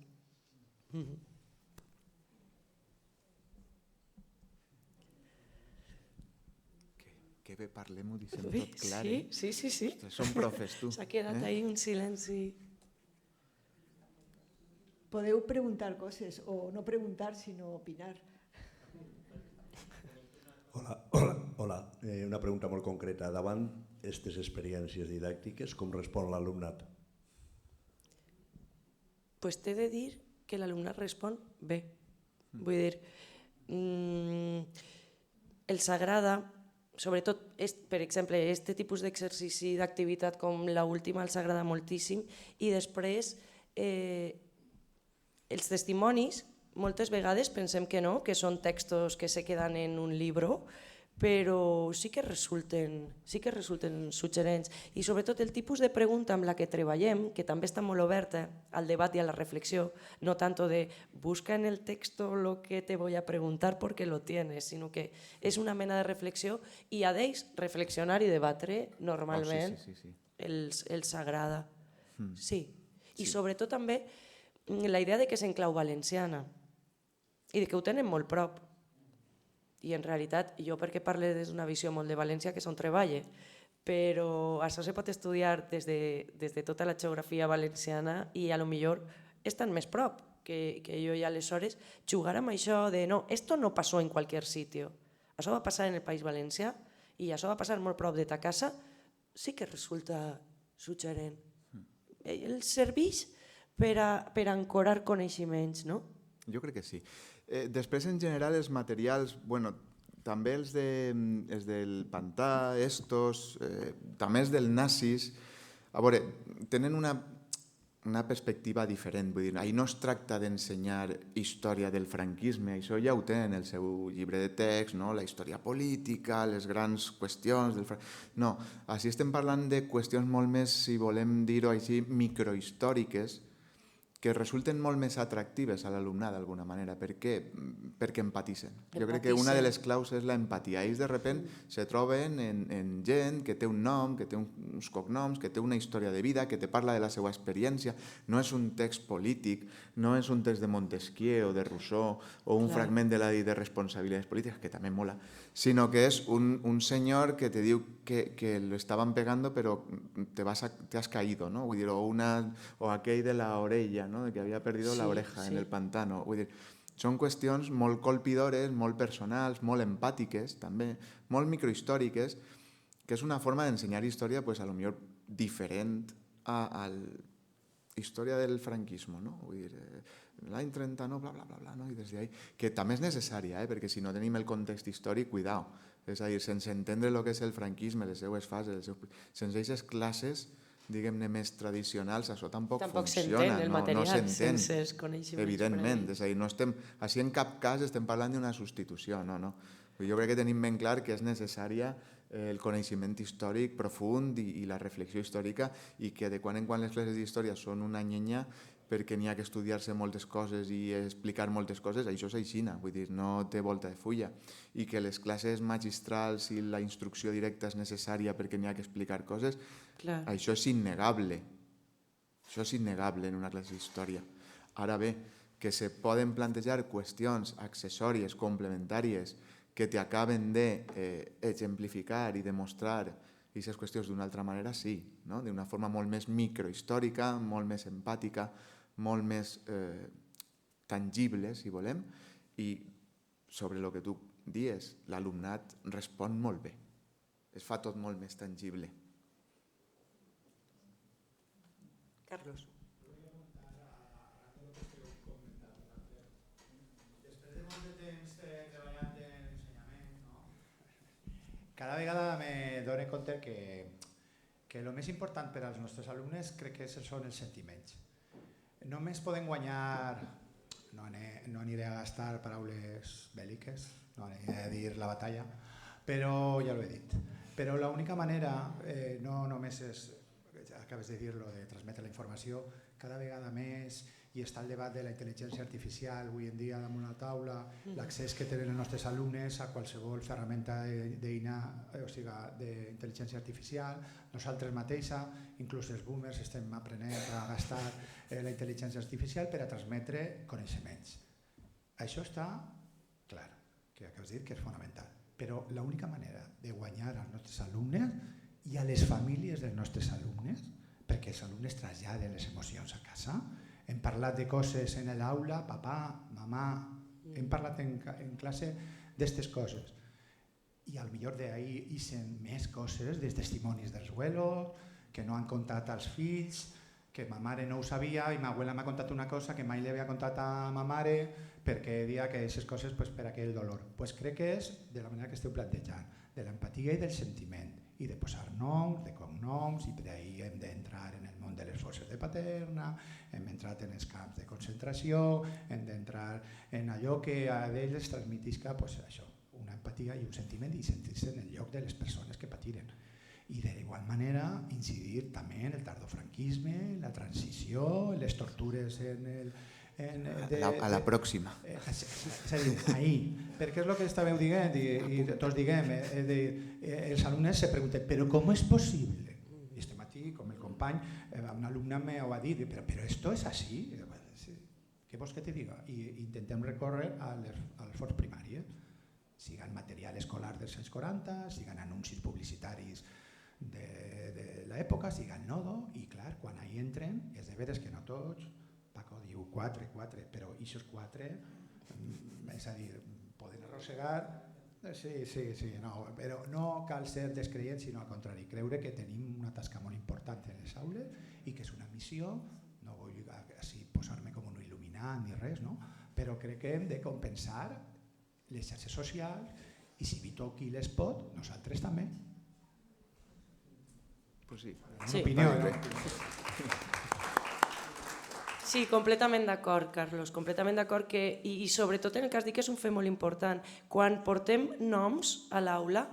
Que bé, parlem-ho, deixem Bé, tot clar. sí. Ostres, som profes, tu. S'ha quedat ahí un silenci. Podeu preguntar coses, o no preguntar, sinó opinar. Hola. Una pregunta molt concreta. Davant aquestes experiències didàctiques, com respon l'alumnat? Pues t'he de dir que l'alumnat respon bé. Vull dir, els agrada, sobretot, per exemple, aquest tipus d'exercici d'activitat com l'última els agrada moltíssim, i després els testimonis, moltes vegades pensem que no, que són textos que se queden en un llibre, però sí que resulten suggerents, i sobretot el tipus de pregunta amb la que treballem, que també està molt oberta al debat i a la reflexió, no tanto de busca en el texto lo que te voy a preguntar porque lo tienes, sinó que és una mena de reflexió, i a d'ells reflexionar i debatre normalment els agrada. Sí, i sobretot també la idea de que és en clau valenciana i de que ho tenen molt prop. I en realitat, jo perquè parlo des d'una visió molt de València, que és on treballe, però això se pot estudiar des de tota la geografia valenciana i a lo millor estan més prop que jo, i aleshores jugar amb això de no, esto no pasó en cualquier sitio, això va passar en el País Valencià i això va passar molt prop de ta casa, sí que resulta suggerent. El serveix per a ancorar coneixements, no? Jo crec que sí. Després, en general, els materials, bueno, també els del pantà, estos, també els del nazis, a veure, tenen una perspectiva diferent. Vull dir, ahir no es tracta d'ensenyar història del franquisme, això ja ho tenen en el seu llibre de text, no? La història política, les grans qüestions del franquisme. No, així estem parlant de qüestions molt més, si volem dir-ho així, microhistòriques, que resulten molt més atractives a l'alumnat d'alguna manera. Per què? Perquè empatissen. Jo crec que una de les claus és l'empatia. Ells de sobte se troben en gent que té un nom, que té uns cognoms, que té una història de vida, que te parla de la seva experiència. No és un text polític, no és un text de Montesquieu o de Rousseau o un fragment de la llei de responsabilitats polítiques, que també mola, sinó que és un senyor que te diu que lo estaban pegando pero te has caído, ¿no? Vull dir, o aquell de la orella, ¿no? De que havia perdido la oreja en el pantano. Vull dir, són qüestions molt colpidores, molt personals, molt empàtiques també, molt microhistòriques, que és una forma d'ensenyar història, pues, a lo millor diferent a la història del franquisme, no? Vull dir, l'any 30, no, bla, bla, bla, bla, no? I des d'ahí, que també és necessària, perquè si no tenim el context històric, cuidao. És a dir, sense entendre el que és el franquisme, les seues fases, sense aquestes classes, diguem-ne, més tradicionals, això tampoc funciona. s'entén el material no s'entén, sense els coneixements evidentment. previs. És a dir, no estem, així en cap cas estem parlant d'una substitució, no. Jo crec que tenim ben clar que és necessària el coneixement històric profund i la reflexió històrica, i que de quan en quan les classes d'història són una nyenya perquè n'hi ha que estudiar-se moltes coses i explicar moltes coses, això és aixina, vull dir, no té volta de fulla. I que les classes magistrals i la instrucció directa és necessària perquè n'hi ha que explicar coses, això és innegable. Això és innegable en una classe d'història. Ara bé, que se poden plantejar qüestions accessòries, complementàries, que t'acaben d'exemplificar i demostrar aquestes qüestions d'una altra manera, sí, d'una forma molt més microhistòrica, molt més empàtica, molt més tangible, si volem, i sobre el que tu dius, l'alumnat respon molt bé. Es fa tot molt més tangible. Carlos. cada vegada me dono compte que el més important per als nostres alumnes crec que són els sentiments. Només poden guanyar, no aniré a gastar paraules bèl·liques, no aniré a dir la batalla, però ja ho he dit. Però l'única manera no només és, acabes de dir-lo, de transmetre la informació, cada vegada més, i està el debat de la intel·ligència artificial avui en dia damunt la taula, l'accés que tenen els nostres alumnes a qualsevol ferramenta d'intel·ligència artificial. Nosaltres mateixa, inclús els boomers, estem aprenent a gastar la intel·ligència artificial per a transmetre coneixements. Això està clar, que acabes de dir que és fonamental, però l'única manera de guanyar als nostres alumnes i a les famílies dels nostres alumnes, perquè els alumnes traslladen les emocions a casa. Hem parlat de coses en l'aula, papà, mamà, hem parlat en classe d'aquestes coses. I potser d'ahir ixen més coses, dels testimonis dels abuelos, que no han contat als fills, que ma mare no ho sabia i ma abuela m'ha contat una cosa que mai li havia contat a ma mare perquè dia que aquestes coses per aquell dolor. Crec que és de la manera que esteu plantejant, de l'empatia i del sentiment, i de posar noms, de cognoms, i d'ahir hem d'entrar en el món de les forces de Paterna, hem entrat en els camps de concentració, hem d'entrar en allò que a ells transmetisca això, una empatia i un sentiment i sentir-se en el lloc de les persones que patiren. I d'igual manera incidir també en el tardofranquisme, la transició, les tortures a la pròxima. És a dir, ahir, perquè és el que estàveu dient i tots diguem, els alumnes se pregunten, però com és possible? I este matí, com el company, un alumne m'ho ha dit, però esto és així? Què vols que te diga? I intentem recórrer a l'esforç primari, siguin material escolar dels anys 40, siguin anuncis publicitaris de l'època, siguin nodo, i clar, quan ahir entren, és de veres que no tots, Paco diu 4, però aquests 4, és a dir, poden arrossegar, sí, no, però no cal ser descreient, sinó al contrari, creure que tenim una tasca molt important en les aules i que és una missió, no vull així posar-me com un il·luminat ni res, no? Però crec que hem de compensar les xarxes socials i si Vito qui les pot, nosaltres també. Pues sí. Una opinió, no? Sí, completament d'acord, Carlos, completament d'acord i sobretot en el cas dic que és un fet molt important. Quan portem noms a l'aula,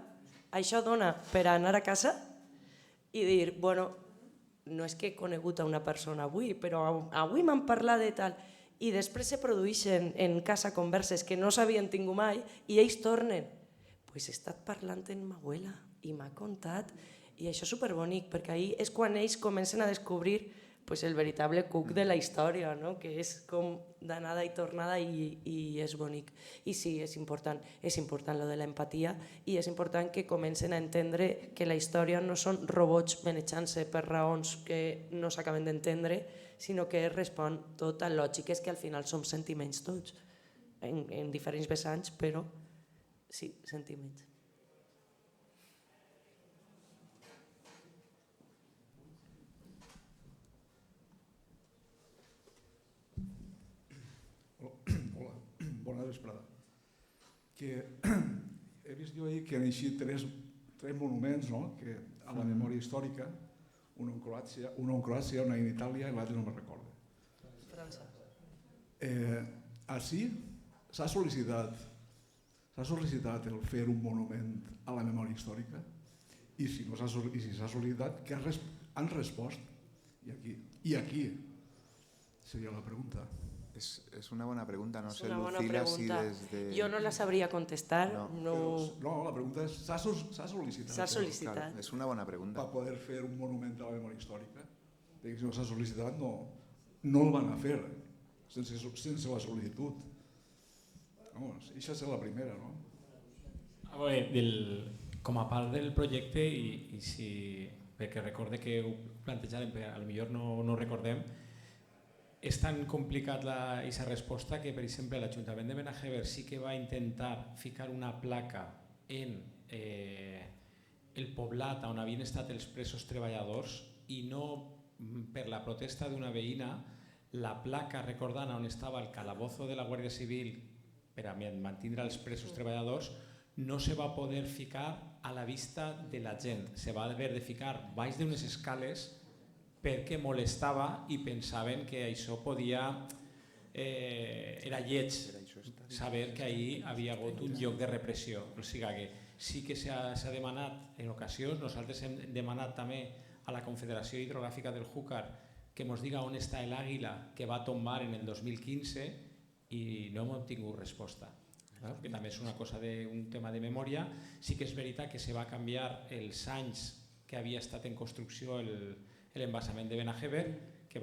això dona per anar a casa i dir, bueno, no és que he conegut a una persona avui, però avui m'han parlat de tal, i després se produeixen en casa converses que no s'havien tingut mai i ells tornen. Pues he estat parlant amb ma abuela i m'ha contat, i això és superbonic, perquè ahir és quan ells comencen a descobrir el veritable cuc de la història, que és com d'anada i tornada i és bonic. I sí, és important lo de l'empatia i és important que comencen a entendre que la història no són robots manejant-se per raons que no s'acaben d'entendre, sinó que respon tot a lògiques que al final som sentiments tots, en diferents vessants, però sí, sentiments. Bona vesprada. He vist jo ahir que han eixit tres monuments a la memòria històrica, un en Croàcia, un en Itàlia i l'altre no me'n recordo. França. Així s'ha sol·licitat el fer un monument a la memòria històrica i si s'ha sol·licitat, què han respost? I aquí seria la pregunta. És una bona pregunta, no sé, És una bona Lucila, si pregunta. des de... Jo no la sabria contestar. No, la pregunta és, s'ha sol·licitat. S'ha sol·licitat. És una bona pregunta. Per poder fer un monument a la memòria històrica. Perquè si no s'ha sol·licitat, no el van a fer, sense la sol·licitud. Vamos, això és la primera, no? A veure, com a part del projecte, perquè recorde que ho plantejàvem, però potser no ho recordem, és tan complicat aquesta resposta que, per exemple, l'Ajuntament de Benajever sí que va intentar ficar una placa en el poblat on havien estat els presos treballadors i no, per la protesta d'una veïna, la placa recordant on estava el calabozo de la Guàrdia Civil per a mantenir els presos treballadors no se va poder ficar a la vista de la gent. Se va haver de ficar baix d'unes escales perquè molestava i pensaven que això podia... era lleig saber que ahir havia hagut un lloc de repressió. O sigui que sí que s'ha demanat en ocasions, nosaltres hem demanat també a la Confederació Hidrogràfica del Júcar que ens diga on està l'àguila que va tombar en el 2015 i no hem obtingut resposta. Que també és una cosa d'un tema de memòria. Sí que és veritat que se va canviar els anys que havia estat en construcció l'embassament de Benajever, que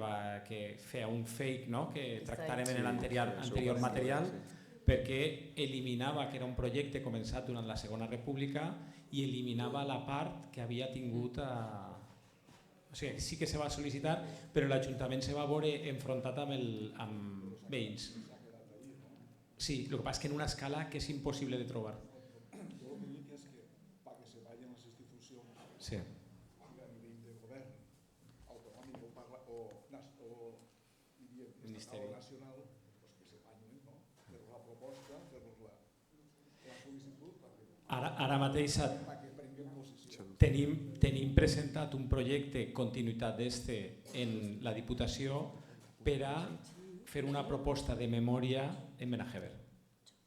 feia un fake, que tractarem en l'anterior material, perquè eliminava, que era un projecte començat durant la Segona República, i eliminava la part que havia tingut o sigui, sí que se va sol·licitar, però l'Ajuntament se va veure enfrontat amb veïns. Sí, el que passa és que en una escala que és impossible de trobar. Jo el que dic és que perquè se vagin les institucions sí. a nivell de govern autonòmic o estatal o nacional, que se vagin, fer la proposta, fer la sol·licitud Ara mateix perquè prenguem posició. tenim presentat un projecte continuïtat d'este en la Diputació per a fer una proposta de memòria en Benajever.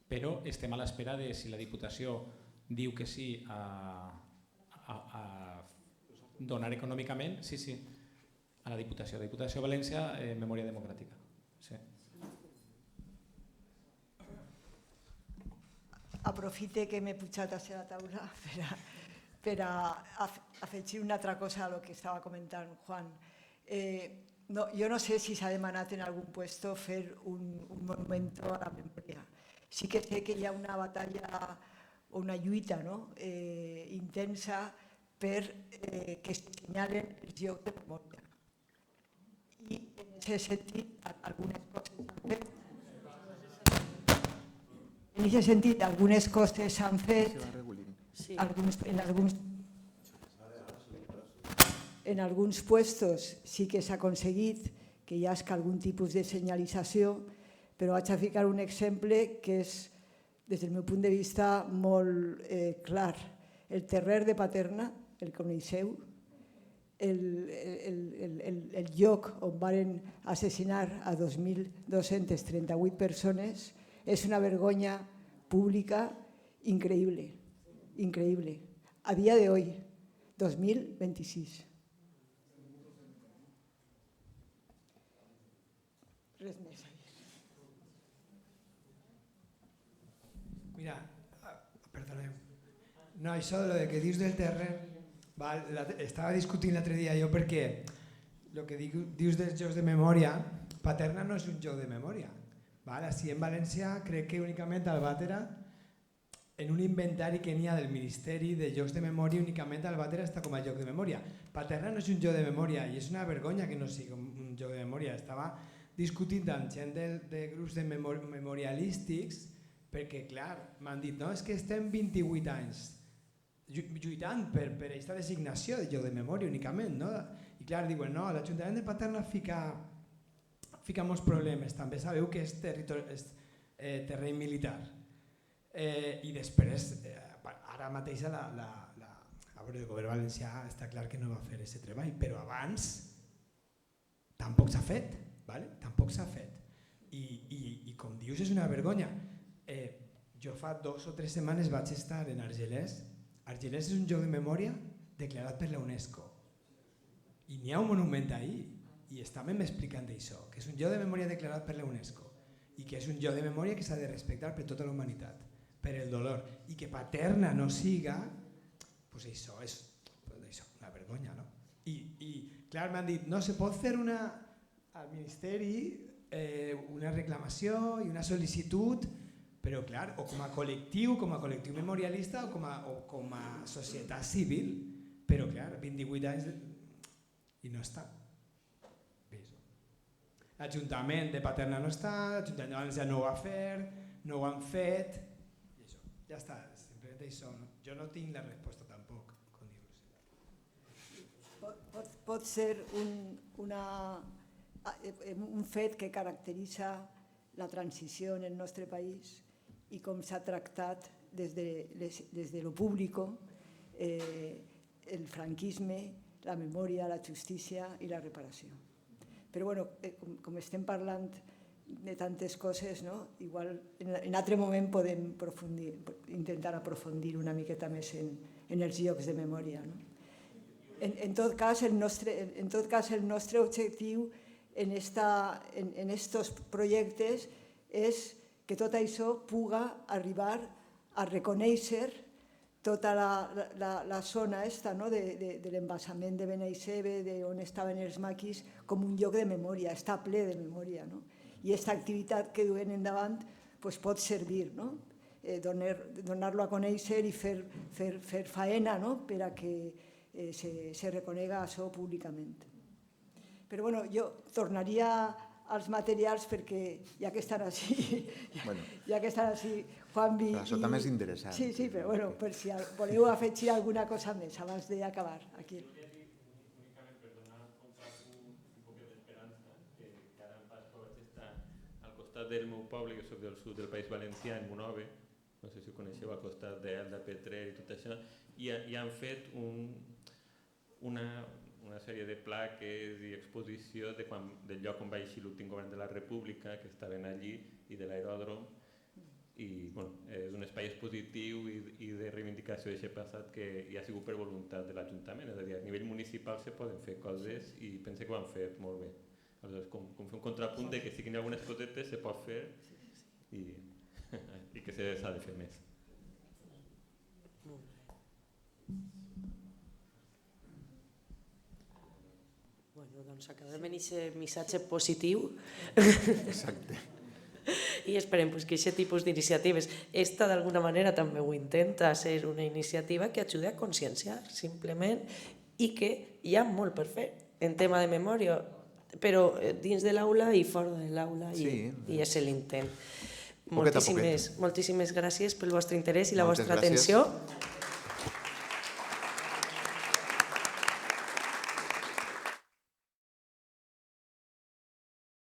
Però estem a l'espera de si la Diputació diu que sí a donar econòmicament, sí, a la Diputació. La Diputació de València, Memòria Democràtica. Sí. Aprofite que m'he pujat a la taula per a afegir una altra cosa a lo que estava comentant Juan. No, jo no sé si s'ha demanat en algun puesto fer un monumento a la memòria. Sí que sé que hi ha una batalla o una lluita intensa per que es senyalen els llocs de memòria. I en aquest sentit, algunes coses s'han fet. En aquest sentit, algunes coses s'han fet, en alguns puestos sí que s'ha aconseguit que hi hagi algun tipus de senyalització, però vaig a ficar un exemple que és, des del meu punt de vista, molt clar. El Terrer de Paterna, el coneixeu, el lloc on van assassinar a 2.238 persones, és una vergonya pública increïble, increïble. A dia d'avui, 2026. Res més a dir. Mira, perdoneu. No, això de lo que dius del terrer, estava discutint l'altre dia jo perquè el que dius dels jocs de memòria, Paterna no és un joc de memòria. Així en València crec que únicament al Bàtera, en un inventari que n'hi ha del Ministeri de Jocs de Memòria, únicament al Bàtera està com a joc de memòria. Paterna no és un joc de memòria i és una vergonya que no sigui un joc de memòria. Estava discutint amb gent de grups de memorialístics perquè, clar, m'han dit, no, és que estem 28 anys lluitant per aquesta designació de joc de memòria únicament, no? I clar, diuen, no, l'Ajuntament de Paterna fica molts problemes, també sabeu que és terreny militar. I després, ara mateix el govern valencià està clar que no va fer aquest treball, però abans tampoc s'ha fet. Tampoc s'ha fet. I com dius, és una vergonya. Jo fa 2 o 3 setmanes vaig estar en Argelès. Argelès és un lloc de memòria declarat per la UNESCO. I n'hi ha un monument ahí. I estàvem explicant això, que és un lloc de memòria declarat per la UNESCO i que és un lloc de memòria que s'ha de respectar per tota la humanitat, per el dolor. I que Paterna no siga, doncs això és una vergonya, no? I clar, m'han dit, no, se pot fer al Ministeri una reclamació i una sol·licitud, però clar, o com a col·lectiu memorialista o com a societat civil, però clar, 28 anys i no està. L'Ajuntament de Paterna no està, l'Ajuntament de València no ho va fer, no ho han fet, i això, ja està, simplement això. Jo no tinc la resposta tampoc, com dius. Pot ser un fet que caracteritza la transició en el nostre país i com s'ha tractat desde lo público el franquisme, la memòria, la justícia i la reparació. Però bueno, com estem parlant de tantes coses, no? Igual en altre moment podem intentar aprofundir una miqueta més en els llocs de memòria. No? En tot cas, el nostre objectiu en estos projectes és que tot això puga arribar a reconèixer tota la zona de l'embassament de Benaixeve, on estaven els maquis, com un lloc de memòria, està ple de memòria. I aquesta activitat que duen endavant pot servir, donar-lo a conèixer i fer faena per a que se reconega això públicament. Però bueno, jo tornaria als materials perquè ja que estan així, Juanvi... Això també és interessant. Sí, però bueno, per si voleu afegir alguna cosa més abans d'acabar aquí. Únicament per donar un poquet d'esperança, que ara en Pasqua vaig estar al costat del meu poble, que soc del sud del País Valencià, en Monove, no sé si ho coneixeu, al costat d'Elda, Petrer i tot això, i han fet una sèrie de plaques i exposició del lloc on va eixir l'últim govern de la República, que estaven allí, i de l'aeròdrom, i és un espai expositiu i de reivindicació d'aquest passat que hi ha sigut per voluntat de l'Ajuntament, és a dir, a nivell municipal se poden fer coses i pense que ho han fet molt bé. Aleshores, com fer un contrapunt de que si hi ha algunes cosetes se pot fer i que s'ha de fer més. Bueno, doncs acabem amb aquest missatge positiu. Exacte. I esperem que aquest tipus d'iniciatives, esta d'alguna manera també ho intenta ser una iniciativa que ajude a conscienciar simplement i que hi ha molt per fer en tema de memòria, però dins de l'aula i fora de l'aula i és l'intent. Moltíssimes gràcies pel vostre interès i la vostra atenció.